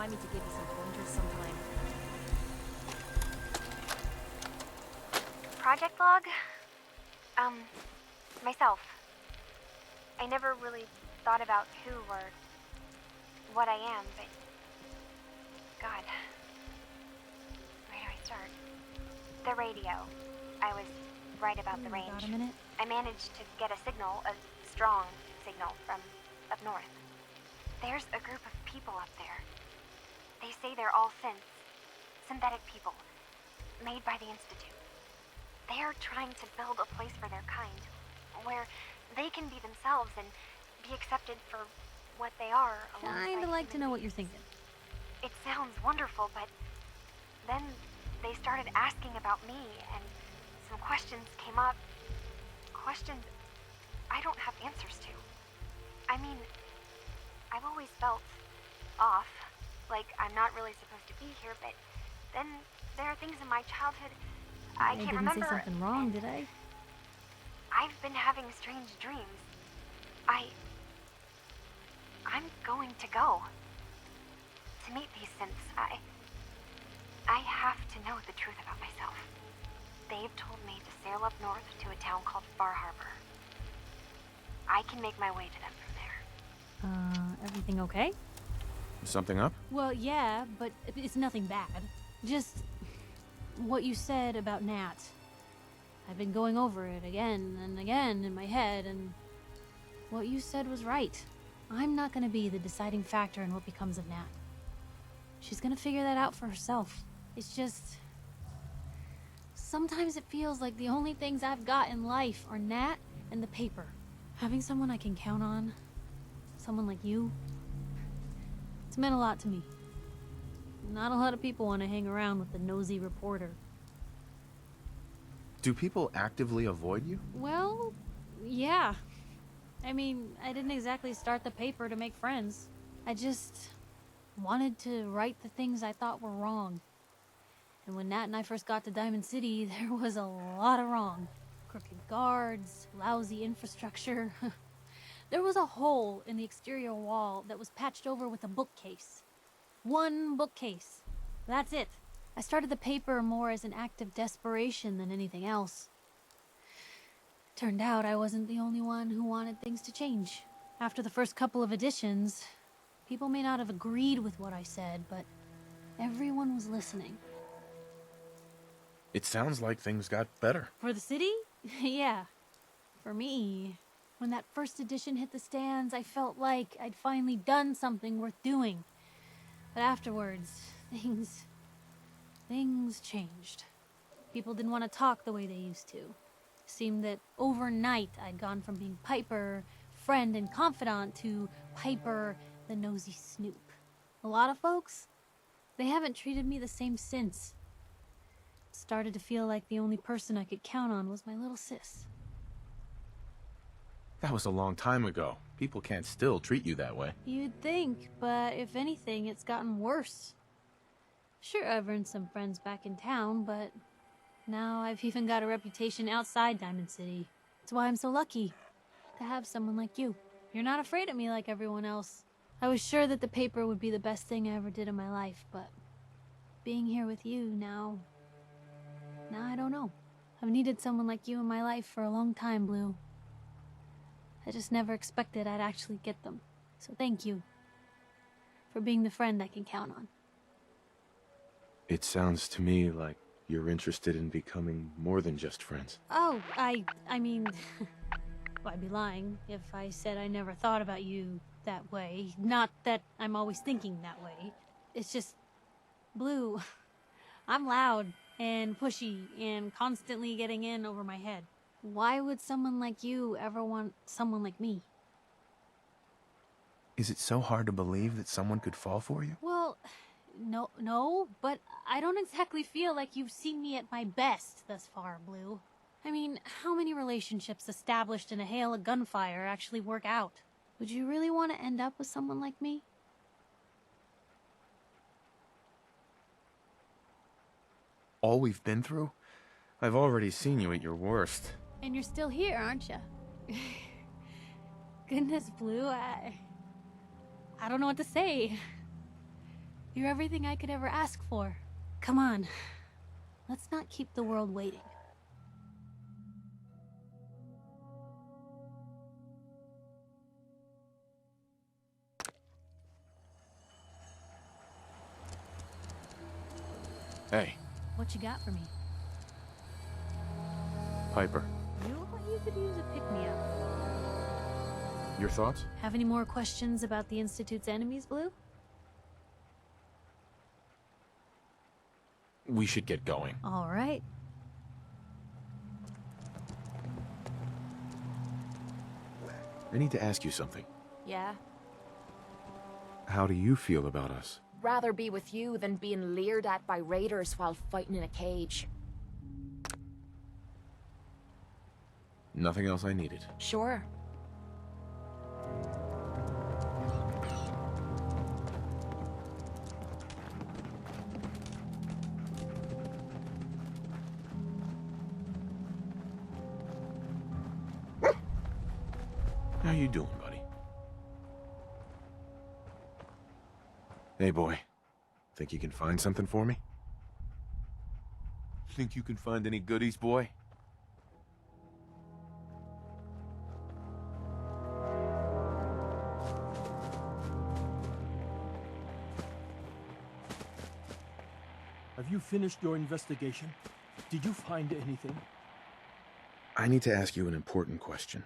remind me to give you some pointers sometime. Project log? Myself. I never really thought about who or what I am, but... God. Where do I start? The radio. I was right about the range. Got a minute? I managed to get a signal, a strong signal, from up north. There's a group of people up there. They say they're all synthetic people, made by the Institute. They are trying to build a place for their kind, where they can be themselves and be accepted for what they are. Kinda like to know what you're thinking. It sounds wonderful, but then they started asking about me, and some questions came up. Questions I don't have answers to. I mean, I've always felt off, like I'm not really supposed to be here, but then there are things in my childhood I can't remember. I didn't say something wrong, did I? I've been having strange dreams. I'm going to go. To meet these synths, I have to know the truth about myself. They've told me to sail up north to a town called Far Harbor. I can make my way to them from there. Everything okay? Something up? Well, yeah, but it's nothing bad. Just what you said about Nat. I've been going over it again and again in my head, and what you said was right. I'm not gonna be the deciding factor in what becomes of Nat. She's gonna figure that out for herself. It's just... sometimes it feels like the only things I've got in life are Nat and the paper. Having someone I can count on, someone like you, it's meant a lot to me. Not a lot of people want to hang around with the nosy reporter. Do people actively avoid you? Well, yeah. I mean, I didn't exactly start the paper to make friends. I just wanted to right the things I thought were wrong. And when Nat and I first got to Diamond City, there was a lot of wrong. Crooked guards, lousy infrastructure. There was a hole in the exterior wall that was patched over with a bookcase. One bookcase. That's it. I started the paper more as an act of desperation than anything else. Turned out I wasn't the only one who wanted things to change. After the first couple of editions, people may not have agreed with what I said, but everyone was listening. It sounds like things got better. For the city? Yeah. For me, when that first edition hit the stands, I felt like I'd finally done something worth doing. But afterwards, things changed. People didn't want to talk the way they used to. It seemed that overnight I'd gone from being Piper, friend and confidant, to Piper, the nosy snoop. A lot of folks, they haven't treated me the same since. It started to feel like the only person I could count on was my little sis. That was a long time ago. People can't still treat you that way. You'd think, but if anything, it's gotten worse. Sure, I've earned some friends back in town, but now I've even got a reputation outside Diamond City. That's why I'm so lucky to have someone like you. You're not afraid of me like everyone else. I was sure that the paper would be the best thing I ever did in my life, but being here with you now I don't know. I've needed someone like you in my life for a long time, Blue. I just never expected I'd actually get them. So thank you for being the friend I can count on. It sounds to me like you're interested in becoming more than just friends. Oh, I mean, well, I'd be lying if I said I never thought about you that way. Not that I'm always thinking that way. It's just, Blue, I'm loud and pushy and constantly getting in over my head. Why would someone like you ever want someone like me? Is it so hard to believe that someone could fall for you? Well, no, but I don't exactly feel like you've seen me at my best thus far, Blue. I mean, how many relationships established in a hail of gunfire actually work out? Would you really want to end up with someone like me? All we've been through? I've already seen you at your worst. And you're still here, aren't you? Goodness, Blue, I don't know what to say. You're everything I could ever ask for. Come on. Let's not keep the world waiting. Hey, What you got for me? Piper. You could use a pick-me-up. Your thoughts? Have any more questions about the Institute's enemies, Blue? We should get going. All right. I need to ask you something. Yeah? How do you feel about us? Rather be with you than being leered at by raiders while fighting in a cage. Nothing else I needed. Sure. How you doing, buddy? Hey, boy. Think you can find something for me? Think you can find any goodies, boy? Have you finished your investigation? Did you find anything? I need to ask you an important question.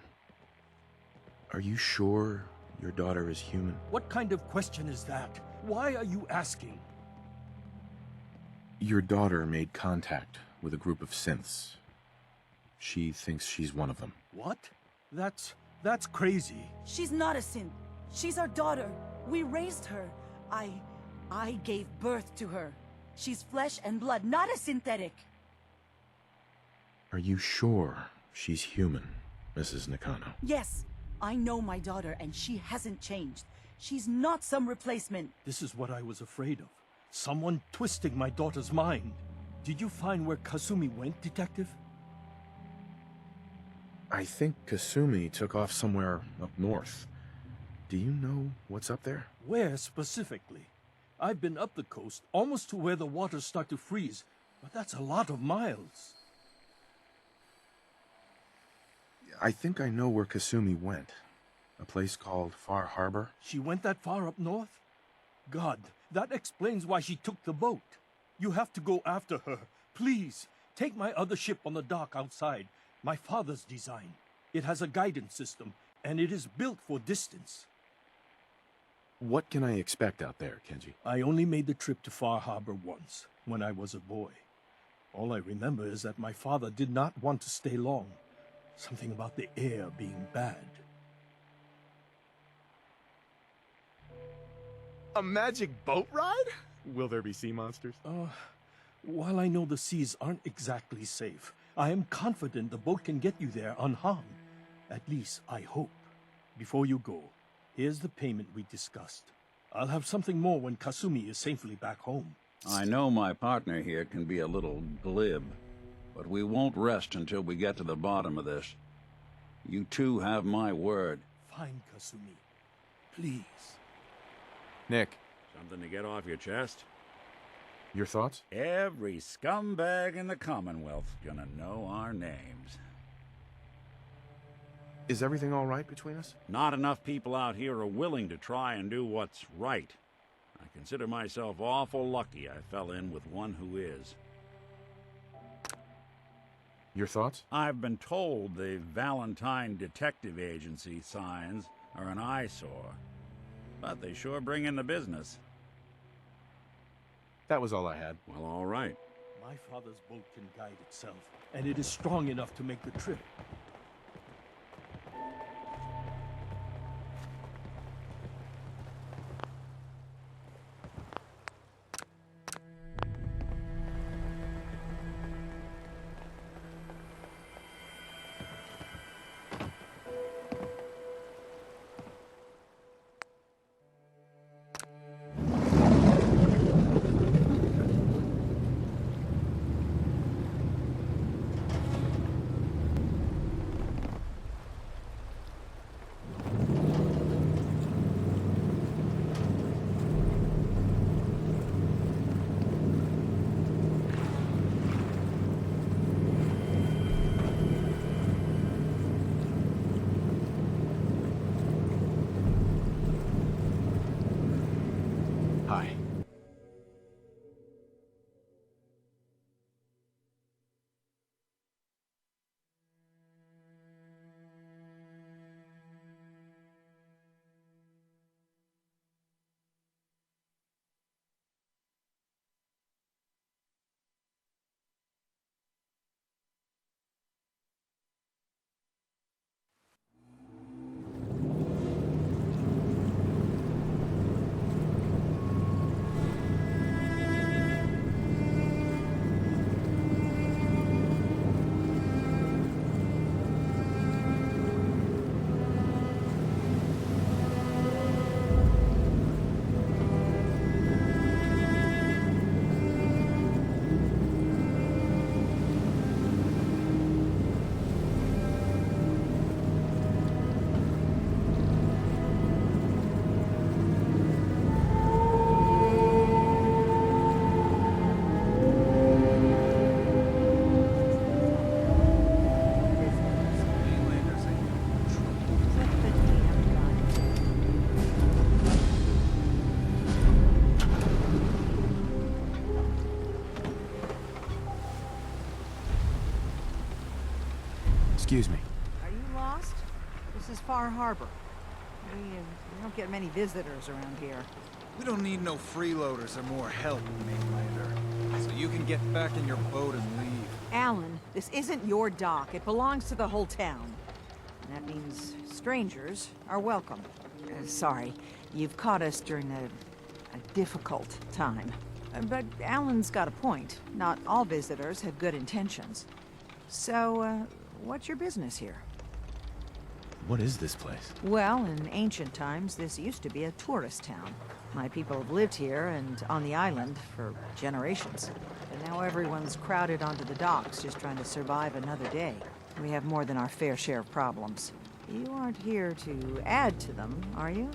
Are you sure your daughter is human? What kind of question is that? Why are you asking? Your daughter made contact with a group of synths. She thinks she's one of them. What? That's crazy. She's not a synth. She's our daughter. We raised her. I gave birth to her. She's flesh and blood, not a synthetic. Are you sure she's human, Mrs. Nakano? Yes, I know my daughter, and she hasn't changed. She's not some replacement. This is what I was afraid of. Someone twisting my daughter's mind. Did you find where Kasumi went, Detective? I think Kasumi took off somewhere up north. Do you know what's up there? Where specifically? I've been up the coast, almost to where the waters start to freeze, but that's a lot of miles. I think I know where Kasumi went. A place called Far Harbor. She went that far up north? God, that explains why she took the boat. You have to go after her. Please, take my other ship on the dock outside. My father's design. It has a guidance system, and it is built for distance. What can I expect out there, Kenji? I only made the trip to Far Harbor once, when I was a boy. All I remember is that my father did not want to stay long. Something about the air being bad. A magic boat ride? Will there be sea monsters? While I know the seas aren't exactly safe, I am confident the boat can get you there unharmed. At least, I hope. Before you go, here's the payment we discussed. I'll have something more when Kasumi is safely back home. I know my partner here can be a little glib, but we won't rest until we get to the bottom of this. You two have my word. Fine, Kasumi. Please. Nick. Something to get off your chest? Your thoughts? Every scumbag in the Commonwealth's gonna know our names. Is everything all right between us? Not enough people out here are willing to try and do what's right. I consider myself awful lucky I fell in with one who is. Your thoughts? I've been told the Valentine Detective Agency signs are an eyesore, but they sure bring in the business. That was all I had. Well, all right. My father's boat can guide itself, and it is strong enough to make the trip. Excuse me. Are you lost? This is Far Harbor. We don't get many visitors around here. We don't need no freeloaders or more help, mainlander. So you can get back in your boat and leave. Alan, this isn't your dock. It belongs to the whole town. And that means strangers are welcome. Sorry, you've caught us during a difficult time. But Alan's got a point. Not all visitors have good intentions. So, what's your business here? What is this place? Well, in ancient times, this used to be a tourist town. My people have lived here and on the island for generations. But now everyone's crowded onto the docks just trying to survive another day. We have more than our fair share of problems. You aren't here to add to them, are you?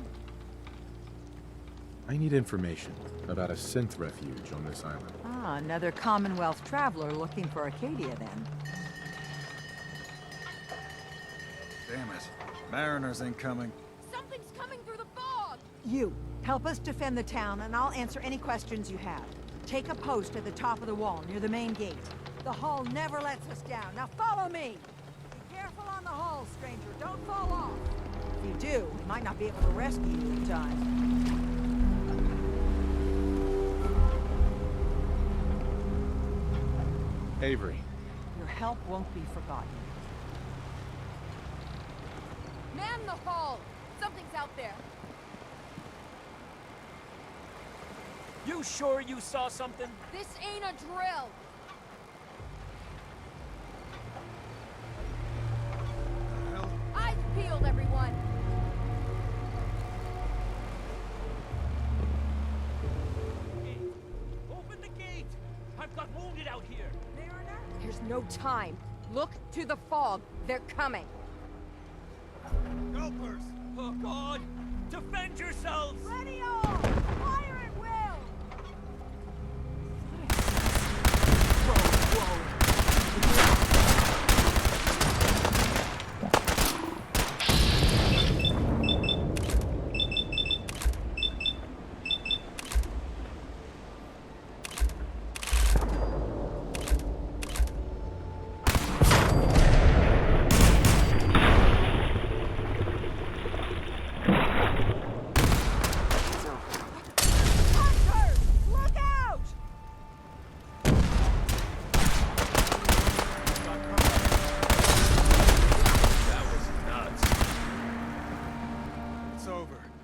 I need information about a synth refuge on this island. Ah, another Commonwealth traveler looking for Acadia, then. Damn it. Mariners ain't coming. Something's coming through the fog! You, help us defend the town, and I'll answer any questions you have. Take a post at the top of the wall, near the main gate. The hull never lets us down. Now follow me! Be careful on the hull, stranger. Don't fall off. If you do, we might not be able to rescue you in time. Avery. Your help won't be forgotten. Man the hull! Something's out there. You sure you saw something? This ain't a drill. Eyes peeled, everyone. Open the gate! I've got wounded out here. Mariner? There's no time. Look to the fog. They're coming. Helpers! Oh, God! Defend yourselves! Ready all! Fire at will!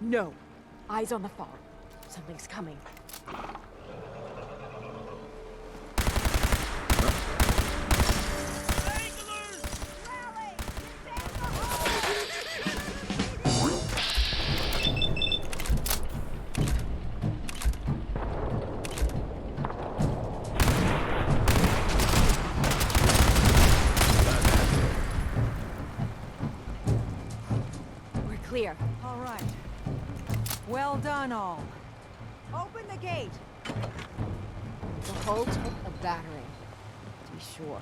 No. Eyes on the fog. Something's coming. We're clear. All right. Well done, all. Open the gate. The hull took a battering, to be sure.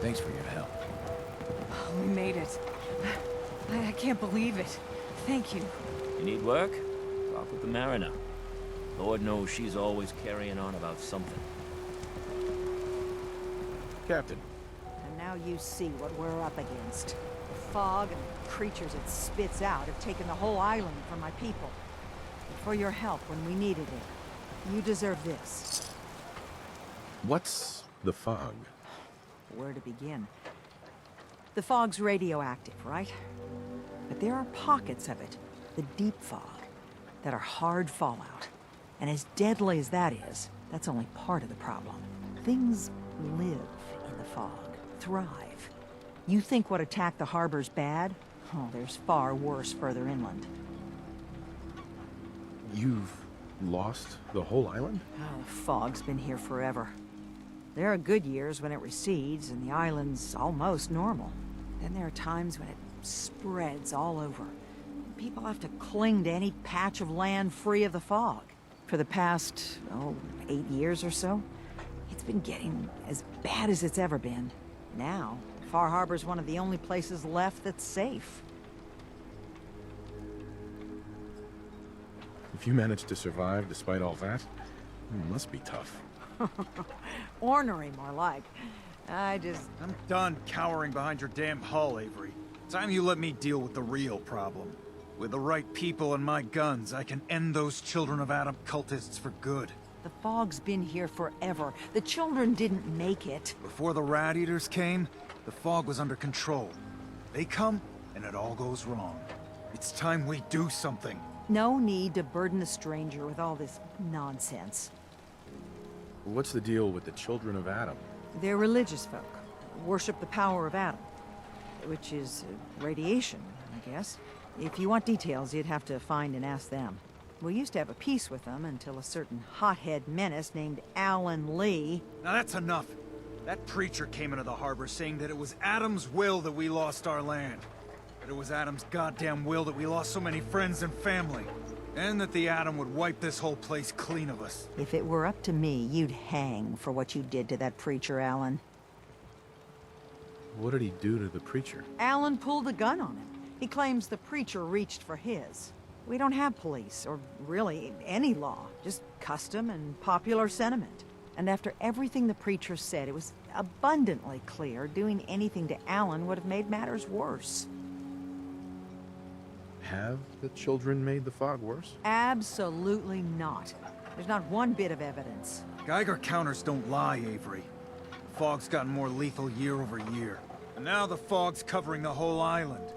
Thanks for your help. We made it. I can't believe it. Thank you. You need work? Talk with the Mariner. Lord knows she's always carrying on about something. Captain. And now you see what we're up against. The fog and the creatures it spits out have taken the whole island from my people. For your help when we needed it. You deserve this. What's the fog? Where to begin? The fog's radioactive, right? But there are pockets of it, the deep fog, that are hard fallout. And as deadly as that is, that's only part of the problem. Things live in the fog, thrive. You think what attacked the harbor's bad? Oh, there's far worse further inland. You've lost the whole island? Oh, the fog's been here forever. There are good years when it recedes and the island's almost normal. Then there are times when it spreads all over. People have to cling to any patch of land free of the fog. For the past, 8 years or so, it's been getting as bad as it's ever been. Now, Far Harbor's one of the only places left that's safe. If you managed to survive despite all that, it must be tough. Ornery, more like. I'm done cowering behind your damn hull, Avery. Time you let me deal with the real problem. With the right people and my guns, I can end those Children of Adam cultists for good. The fog's been here forever. The children didn't make it. Before the Rat Eaters came, the fog was under control. They come, and it all goes wrong. It's time we do something. No need to burden a stranger with all this nonsense. What's the deal with the Children of Adam? They're religious folk. Worship the power of Adam. Which is radiation, I guess. If you want details, you'd have to find and ask them. We used to have a peace with them until a certain hothead menace named Alan Lee... Now that's enough. That preacher came into the harbor saying that it was Adam's will that we lost our land. That it was Adam's goddamn will that we lost so many friends and family. And that the Atom would wipe this whole place clean of us. If it were up to me, you'd hang for what you did to that preacher, Alan. What did he do to the preacher? Alan pulled a gun on him. He claims the preacher reached for his. We don't have police, or really any law, just custom and popular sentiment. And after everything the preacher said, it was abundantly clear doing anything to Alan would have made matters worse. Have the children made the fog worse? Absolutely not. There's not one bit of evidence. Geiger counters don't lie, Avery. The fog's gotten more lethal year over year. And now the fog's covering the whole island.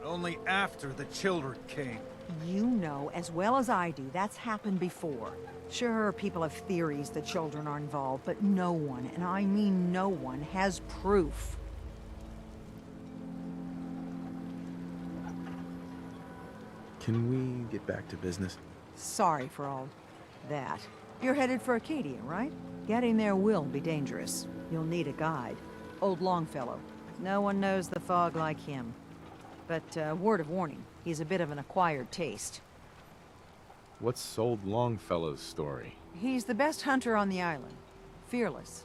But only after the children came. You know as well as I do that's happened before. Sure, people have theories the children are involved, but no one, and I mean no one, has proof. Can we get back to business? Sorry for all that. You're headed for Acadia, right? Getting there will be dangerous. You'll need a guide. Old Longfellow. No one knows the fog like him. But, word of warning, he's a bit of an acquired taste. What's old Longfellow's story? He's the best hunter on the island. Fearless.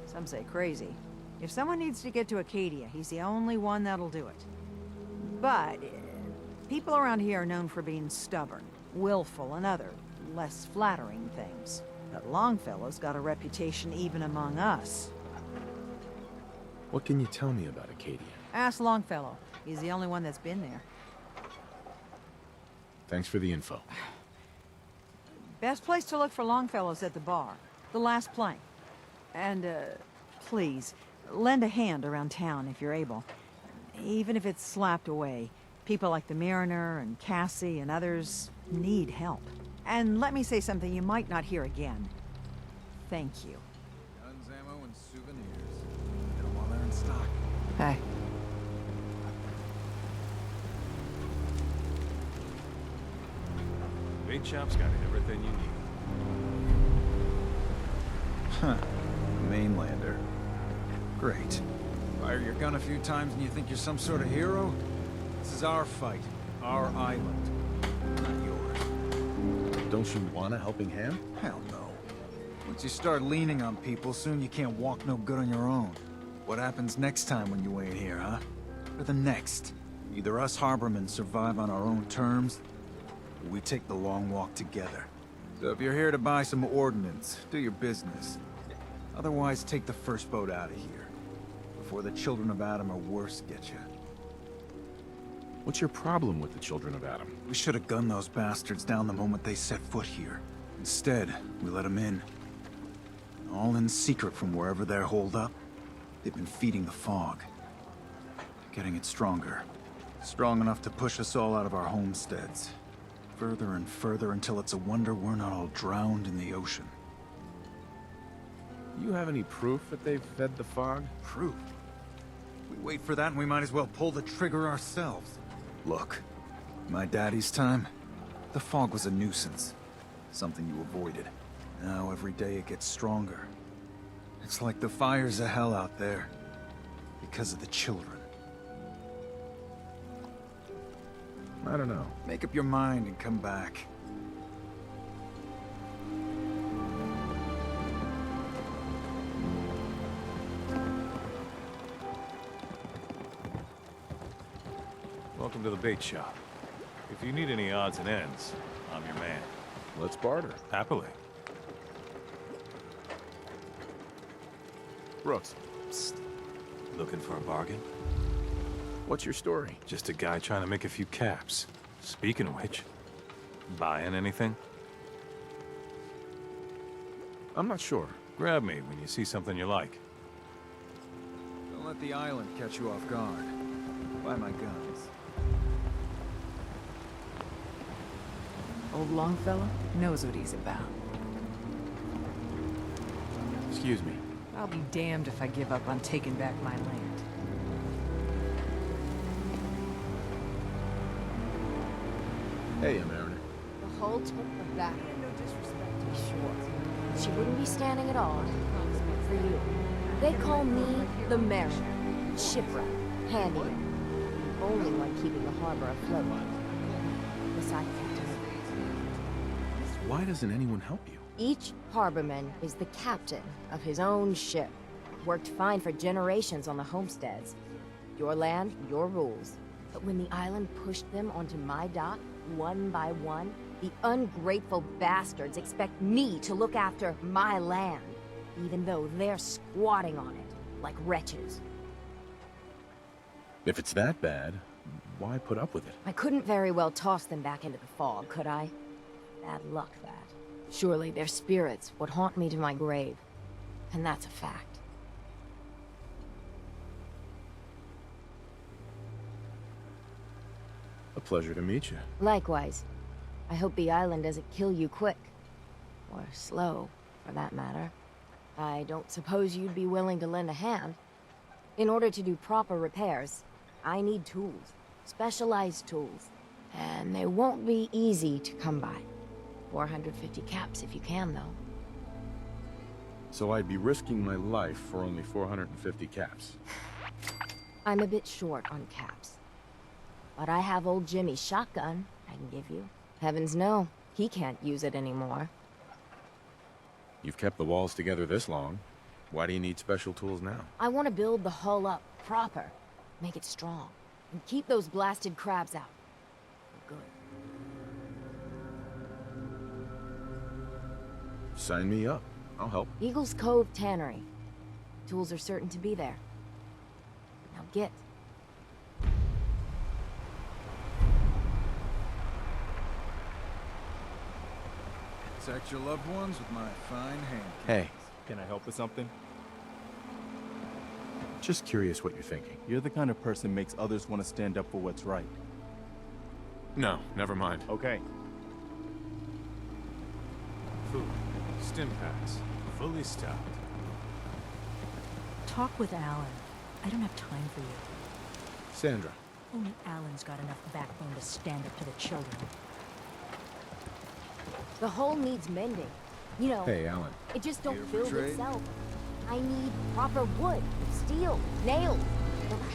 Some say crazy. If someone needs to get to Acadia, he's the only one that'll do it. But, people around here are known for being stubborn, willful, and other, less flattering things. But Longfellow's got a reputation even among us. What can you tell me about Acadia? Ask Longfellow. He's the only one that's been there. Thanks for the info. Best place to look for Longfellow's at the bar. The last plank. And, please, lend a hand around town if you're able. Even if it's slapped away. People like the Mariner and Cassie and others need help. And let me say something you might not hear again. Thank you. Guns, ammo, and souvenirs. Get them while they're in stock. Hey. Bait shop's got everything you need. Huh. Mainlander. Great. Fire your gun a few times and you think you're some sort of hero? This is our fight. Our island. Not yours. Don't you want a helping hand? Hell no. Once you start leaning on people, soon you can't walk no good on your own. What happens next time when you ain't here, huh? Or the next? Either us harbormen survive on our own terms, or we take the long walk together. So if you're here to buy some ordnance, do your business. Otherwise, take the first boat out of here. Before the Children of Adam or worse get you. What's your problem with the Children of Adam? We should have gunned those bastards down the moment they set foot here. Instead, we let them in. All in secret from wherever they're holed up. They've been feeding the fog. Getting it stronger. Strong enough to push us all out of our homesteads. Further and further until it's a wonder we're not all drowned in the ocean. You have any proof that they've fed the fog? Proof? We wait for that and we might as well pull the trigger ourselves. Look, my daddy's time, the fog was a nuisance. Something you avoided. Now every day it gets stronger. It's like the fires of hell out there. Because of the children. I don't know. Make up your mind and come back. Welcome to the bait shop. If you need any odds and ends, I'm your man. Let's barter. Happily. Brooks. Psst. Looking for a bargain? What's your story? Just a guy trying to make a few caps. Speaking of which, buying anything? I'm not sure. Grab me when you see something you like. Don't let the island catch you off guard. Buy my guns. Old Longfellow knows what he's about. Excuse me. I'll be damned if I give up on taking back my land. Hey, Mariner. The whole took of that. No disrespect, to be sure. She wouldn't be standing at all. For you. They call me the Mariner. Shipwreck. Handy. The only one keeping the harbor afloat. Besides Captain. Why doesn't anyone help you? Each harborman is the captain of his own ship. Worked fine for generations on the homesteads. Your land, your rules. But when the island pushed them onto my dock, one by one, the ungrateful bastards expect me to look after my land, even though they're squatting on it, like wretches. If it's that bad, why put up with it? I couldn't very well toss them back into the fog, could I? Bad luck, that. Surely their spirits would haunt me to my grave. And that's a fact. A pleasure to meet you. Likewise. I hope the island doesn't kill you quick. Or slow, for that matter. I don't suppose you'd be willing to lend a hand. In order to do proper repairs, I need tools. Specialized tools. And they won't be easy to come by. 450 caps if you can, though. So I'd be risking my life for only 450 caps. I'm a bit short on caps. But I have old Jimmy's shotgun I can give you. Heavens no, he can't use it anymore. You've kept the walls together this long. Why do you need special tools now? I want to build the hull up proper. Make it strong. And keep those blasted crabs out. For good. Sign me up. I'll help. Eagle's Cove Tannery. Tools are certain to be there. Now get. Protect your loved ones with my fine hand. Hey. Can I help with something? Just curious what you're thinking. You're the kind of person makes others want to stand up for what's right. No, never mind. Okay. Food. Stim packs. Fully stocked. Talk with Alan. I don't have time for you. Sandra. Only Alan's got enough backbone to stand up to the children. The hull needs mending. You know, Hey, Alan. it just don't Here for build trade? itself. I need proper wood, steel, nails.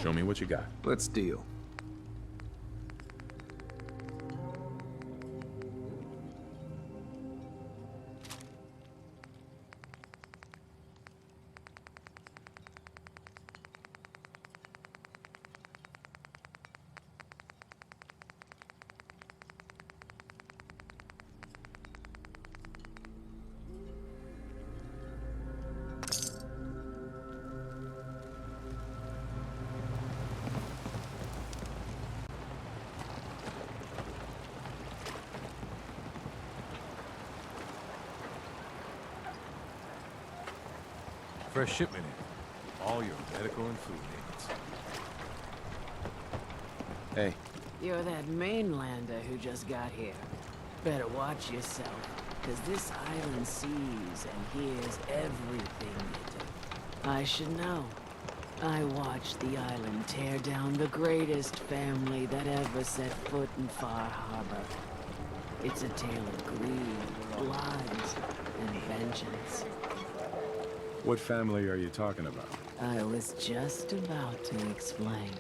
Show me what you got. Let's deal. Fresh shipment in. All your medical and food needs. Hey. You're that mainlander who just got here. Better watch yourself, because this island sees and hears everything you do. I should know. I watched the island tear down the greatest family that ever set foot in Far Harbor. It's a tale of greed, blood, and vengeance. What family are you talking about? I was just about to explain.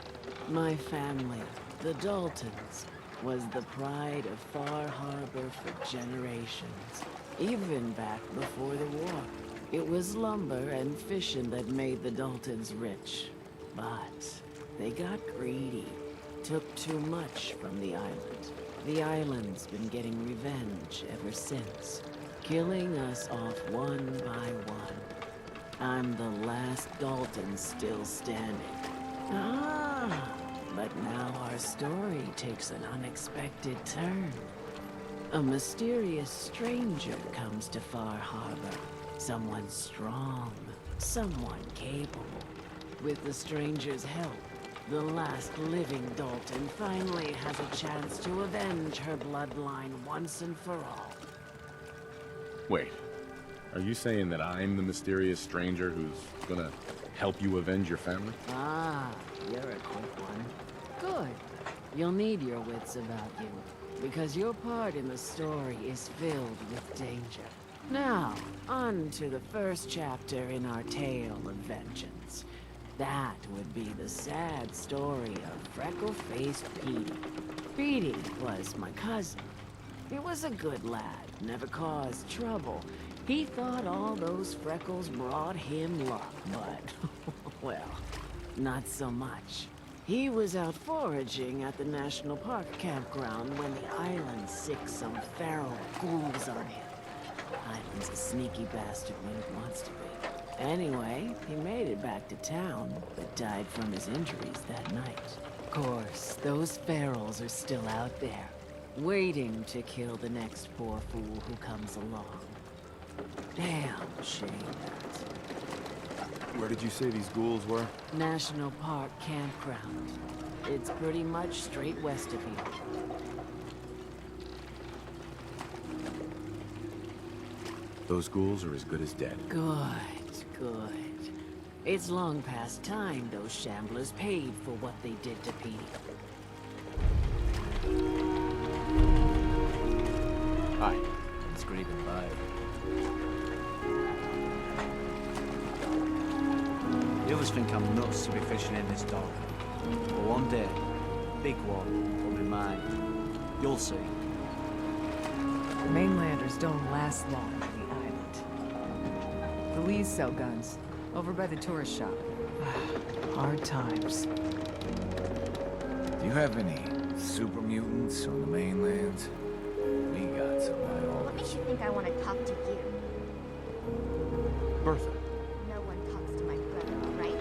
My family, the Daltons, was the pride of Far Harbor for generations. Even back before the war. It was lumber and fishing that made the Daltons rich. But they got greedy. took too much from the island. The island's been getting revenge ever since, killing us off one by one. I'm the last Dalton still standing. But now our story takes an unexpected turn. A mysterious stranger comes to Far Harbor. Someone strong, someone capable. With the stranger's help, the last living Dalton finally has a chance to avenge her bloodline once and for all. Wait, are you saying that I'm the mysterious stranger who's gonna help you avenge your family? You're a quick one. Good. You'll need your wits about you, because your part in the story is filled with danger. Now, on to the first chapter in our tale of vengeance. That would be the sad story of freckle-faced Petey. Petey was my cousin. He was a good lad, never caused trouble. He thought all those freckles brought him luck, but, well, not so much. He was out foraging at the National Park campground when the island sicked some feral ghouls on him. Island's a sneaky bastard when it wants to be. Anyway, he made it back to town, but died from his injuries that night. Of course, those ferals are still out there, waiting to kill the next poor fool who comes along. Damn shame that. Where did you say these ghouls were? National Park campground. It's pretty much straight west of here. Those ghouls are as good as dead. Good, good. It's long past time those shamblers paid for what they did to Petey. Hi. It's Grieving Live. You others think I'm nuts to be fishing in this dock. But one day, big one will be mine. You'll see. Mainlanders don't last long on the island. The Lees sell guns, over by the tourist shop. Hard times. Do you have any super mutants on the mainland? We got some by all. What makes you think I want to talk to you? Bertha. No one talks to my brother, all right?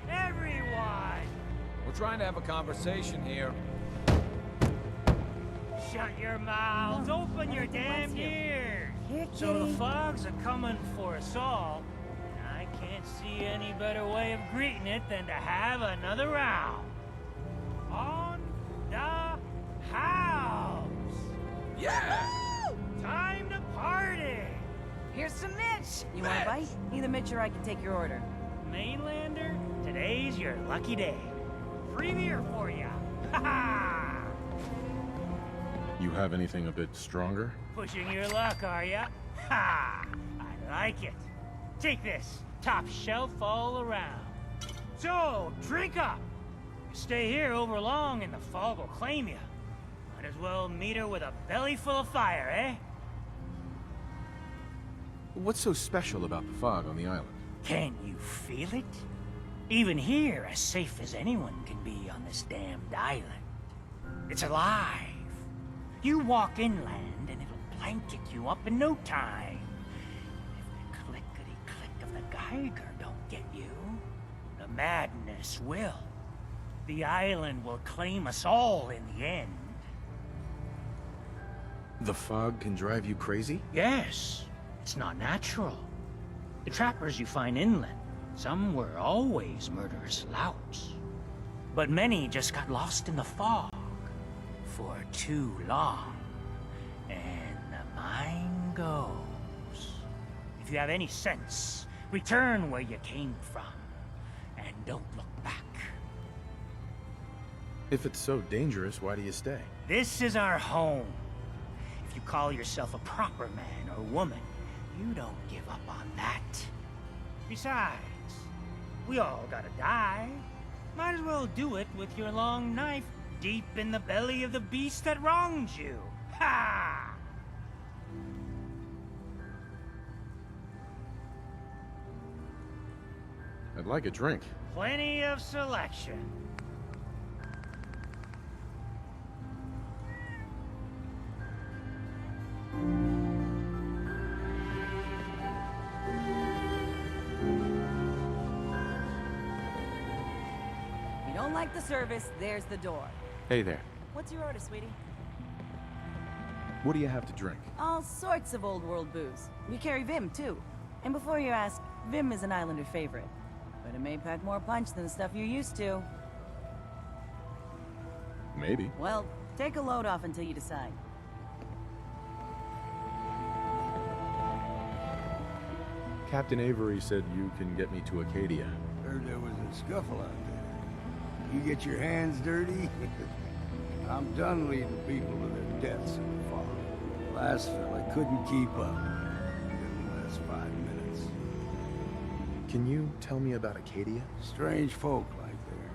Everyone! We're trying to have a conversation here. Shut your mouths! Open your damn ears! So the fogs are coming for us all, and I can't see any better way of greeting it than to have another round. On the house! Yeah! Time to party! Here's some Mitch! You want a bite? Either Mitch or I can take your order. Mainlander, today's your lucky day. Free beer for ya! Ha ha! You have anything a bit stronger? Pushing your luck, are ya? Ha! I like it. Take this, top shelf all around. So, drink up. You stay here over long and the fog will claim you. Might as well meet her with a belly full of fire, eh? What's so special about the fog on the island? Can you feel it? Even here, as safe as anyone can be on this damned island. It's alive. You walk inland and it'll blanket you up in no time. If the clickety-click of the Geiger don't get you, the madness will. The island will claim us all in the end. The fog can drive you crazy? Yes, it's not natural. The trappers you find inland, some were always murderous louts. But many just got lost in the fog for too long. And the mind goes. If you have any sense, return where you came from, and don't look back. If it's so dangerous, why do you stay? This is our home. If if you call yourself a proper man or woman, you don't give up on that. Besides, we all gotta die. Might as well do it with your long knife deep in the belly of the beast that wronged you. Ha! I'd like a drink. Plenty of selection. If you don't like the service, there's the door. Hey there. What's your order, sweetie? What do you have to drink? All sorts of old world booze. We carry Vim, too. And before you ask, Vim is an Islander favorite. But it may pack more punch than the stuff you're used to. Maybe. Well, take a load off until you decide. Captain Avery said you can get me to Acadia. Heard there was a scuffle out there. You get your hands dirty? I'm done leading people to their deaths in the fog. Last fella couldn't keep up. Didn't last 5 minutes. Can you tell me about Acadia? Strange folk like there.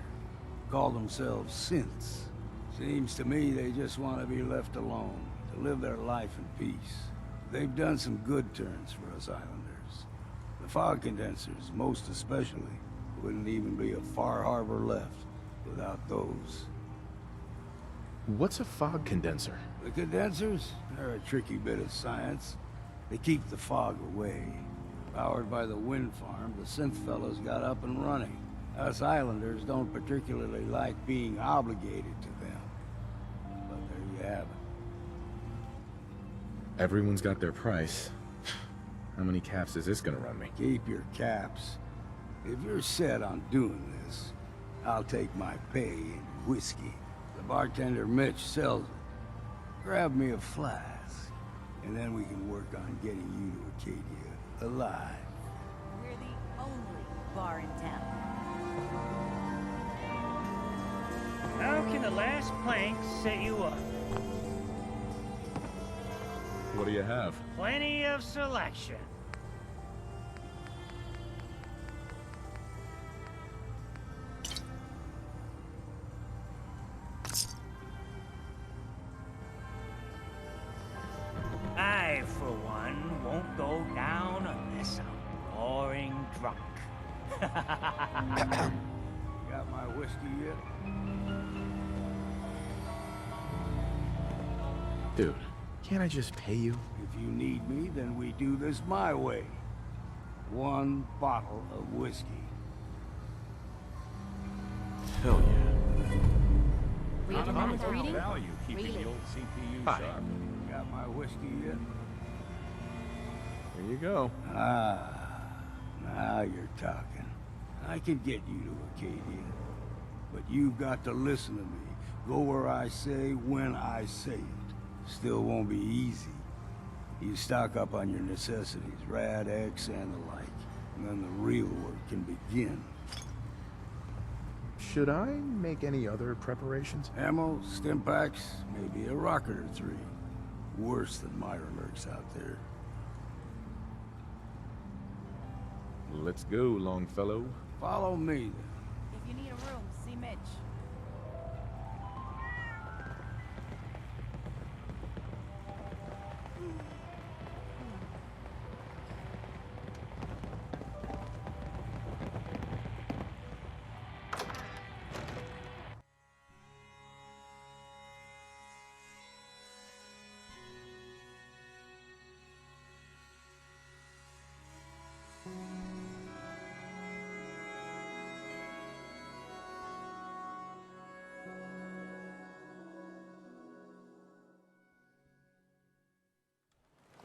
Call themselves synths. Seems to me they just want to be left alone, to live their life in peace. They've done some good turns for us islanders. The fog condensers, most especially, wouldn't even be a Far Harbor left without those. What's a fog condenser? The condensers? They're a tricky bit of science. They keep the fog away. Powered by the wind farm, the synth fellows got up and running. Us islanders don't particularly like being obligated to them. But there you have it. Everyone's got their price. How many caps is this gonna run me? Keep your caps. If you're set on doing this, I'll take my pay in whiskey. The bartender Mitch sells it. Grab me a flask, and then we can work on getting you to Acadia alive. We're the only bar in town. How can the last plank set you up? What do you have? Plenty of selection. I, for one, won't go down unless I'm roaring drunk. Got my whiskey yet? Dude, can't I just pay you? If you need me, then we do this my way. 1 bottle of whiskey. Hell yeah. We have a moment for reading? Value keeping Really? the old CPU Hi. sharp. Got my whiskey yet? Here you go. Ah, now you're talking. I can get you to Acadia. But you've got to listen to me. Go where I say, when I say it. Still won't be easy. You stock up on your necessities, Rad X and the like. And then the real work can begin. Should I make any other preparations? Ammo, stim packs, maybe a rocket or 3. Worse than Myra lurks out there. Let's go, Longfellow. Follow me, then. If you need a room, see Mitch.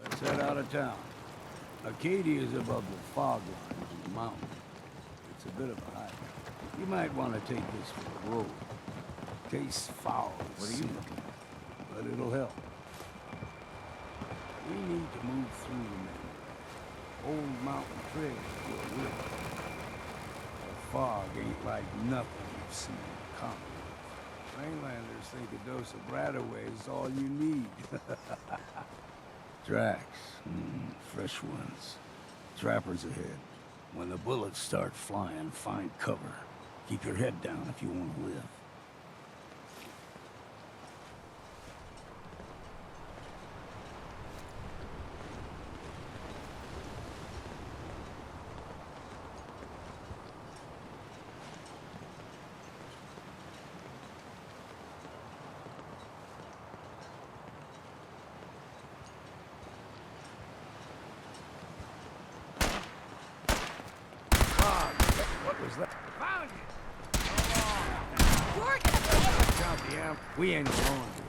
Let's head out of town. Acadia is above the fog lines in the mountains. It's a bit of a hike. You might want to take this for the road. Tastes foul. What are you looking at? But it'll help. We need to move through the middle. Old mountain trail to a river. The fog ain't like nothing you've seen in the comic. Mainlanders think a dose of Bradaway is all you need. Tracks. Fresh ones. Trappers ahead. When the bullets start flying, find cover. Keep your head down if you want to live. What was that? Found you! Count the amp. We ain't alone here.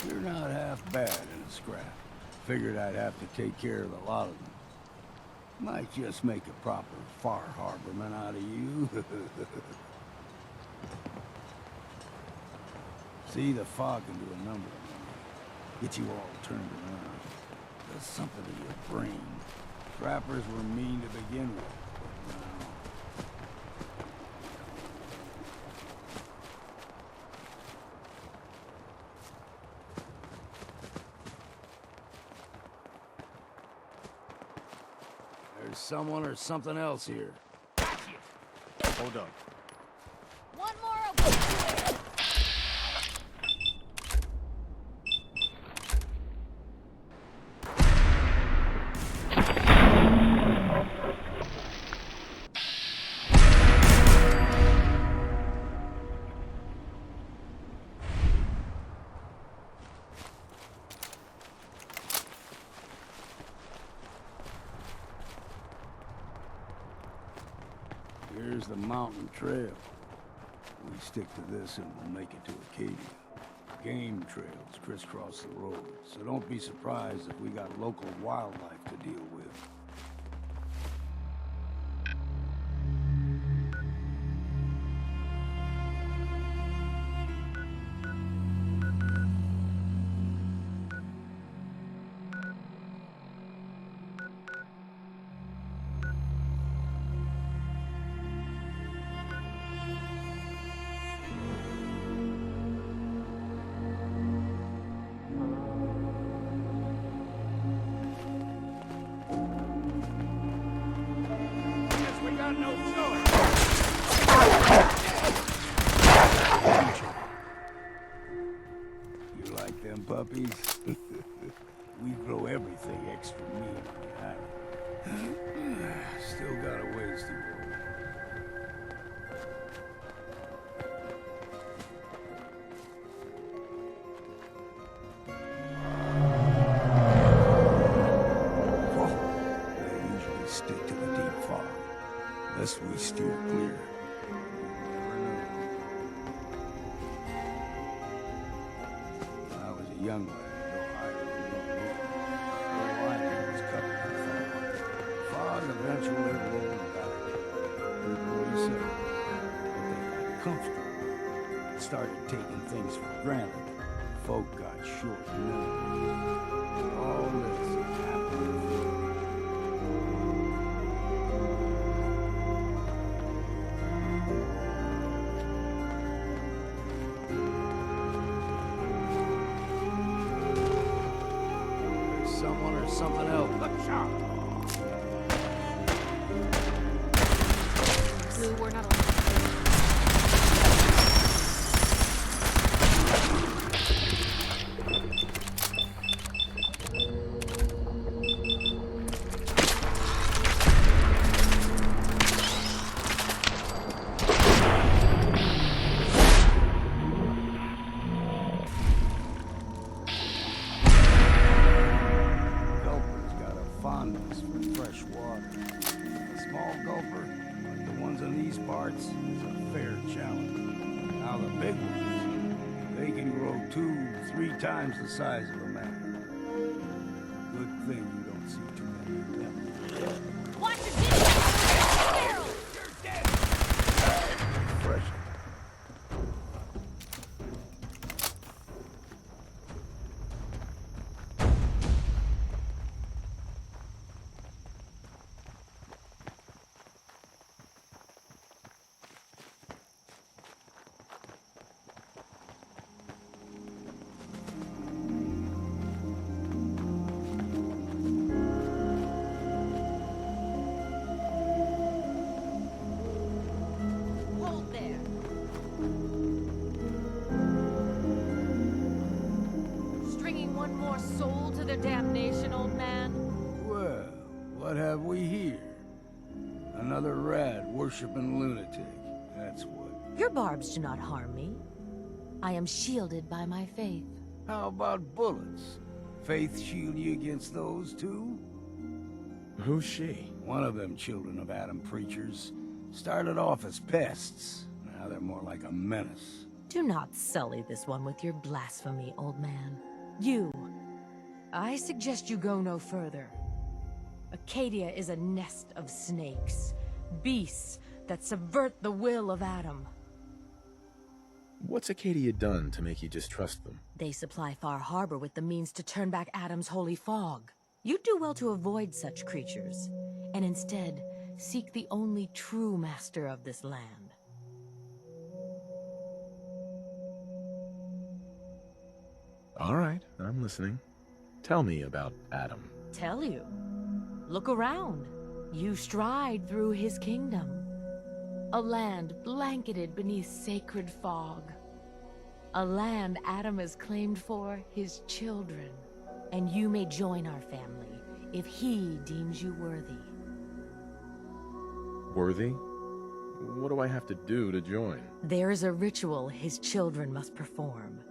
You're not half bad in a scrap. Figured I'd have to take care of a lot of them. Might just make a proper far harborman out of you. See, the fog can do a number of them. Get you all turned around. Does something to your brain. Trappers were mean to begin with, but now... There's someone or something else here. Hold up. One more. Here's the mountain trail. We stick to this and we'll make it to Acadia. Game trails crisscross the road, so don't be surprised if we got local wildlife to deal with. No choice. You like them puppies? We grow everything extra mean. Still got a ways to go. They usually stick to the deep fog. Unless we steer clear. When I was a young lad, no higher than your knee. All I did was cut my fog. Fog eventually rolled back. Heard what he said. But they got comfortable. Started taking things for granted. Folk got short memories. All this happened. Someone or something else. Look sharp. Blue, we're not alone. Fondness for fresh water. A small gulper, like the ones in these parts, is a fair challenge. Now the big ones, they can grow 2-3 times the size of a man. Good thing you don't see too many of them. Watch your distance! You're dead! Fresh. one more soul to their damnation, old man? Well, what have we here? Another rat worshipping lunatic. That's what. Your barbs do not harm me. I am shielded by my faith. How about bullets? Faith shield you against those too? Who's she? One of them children of Adam preachers. Started off as pests. Now they're more like a menace. Do not sully this one with your blasphemy, old man. You. I suggest you go no further. Acadia is a nest of snakes. Beasts that subvert the will of Adam. What's Acadia done to make you distrust them? They supply Far Harbor with the means to turn back Adam's holy fog. You'd do well to avoid such creatures, and instead seek the only true master of this land. All right, I'm listening. Tell me about Adam. Tell you. Look around. You stride through his kingdom. A land blanketed beneath sacred fog. A land Adam has claimed for his children. And you may join our family if he deems you worthy. Worthy? What do I have to do to join? There is a ritual his children must perform.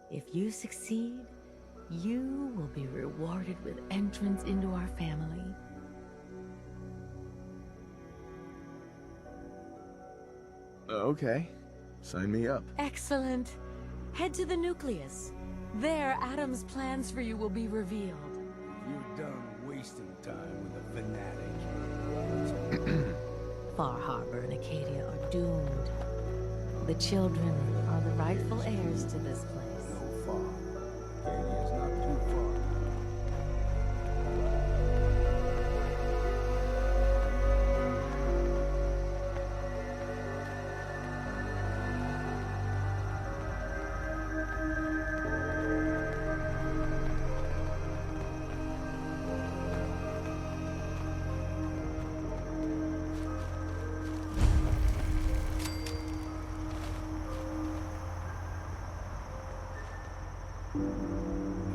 If you succeed, you will be rewarded with entrance into our family. Okay. Sign me up. Excellent. Head to the nucleus. There, Adam's plans for you will be revealed. You're done wasting time with a fanatic. Far Harbor and Acadia are doomed. The children are the rightful heirs to this place. No far. Acadia's not too far.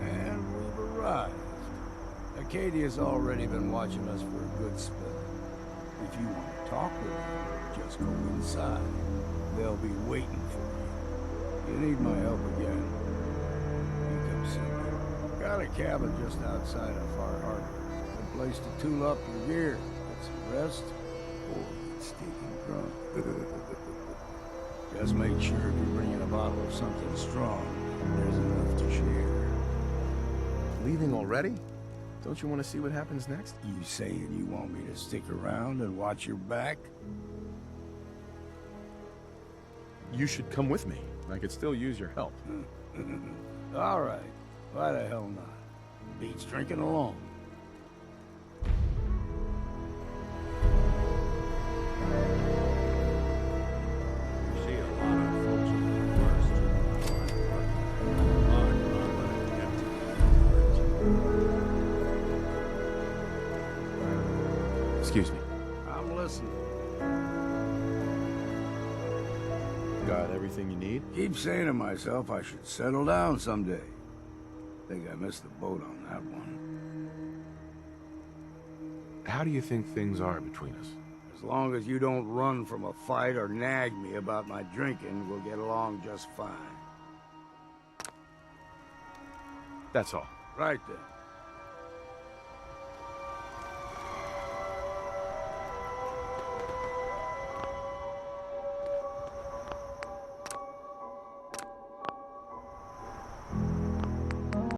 And we've arrived. Acadia's already been watching us for a good spell. If you want to talk with them, just go inside. They'll be waiting for you. You need my help again, you come see me. Got a cabin just outside of Far Harbor. A place to tool up your gear, get some rest, or get stinking drunk. Just make sure if you're bringing a bottle of something strong, there's enough to share. Leaving already? Don't you want to see what happens next? You saying you want me to stick around and watch your back? You should come with me. I could still use your help. All right. Why the hell not? Beats drinking alone. Excuse me. I'm listening. Got everything you need? Keep saying to myself I should settle down someday. Think I missed the boat on that one. How do you think things are between us? As long as you don't run from a fight or nag me about my drinking, we'll get along just fine. That's all. Right then.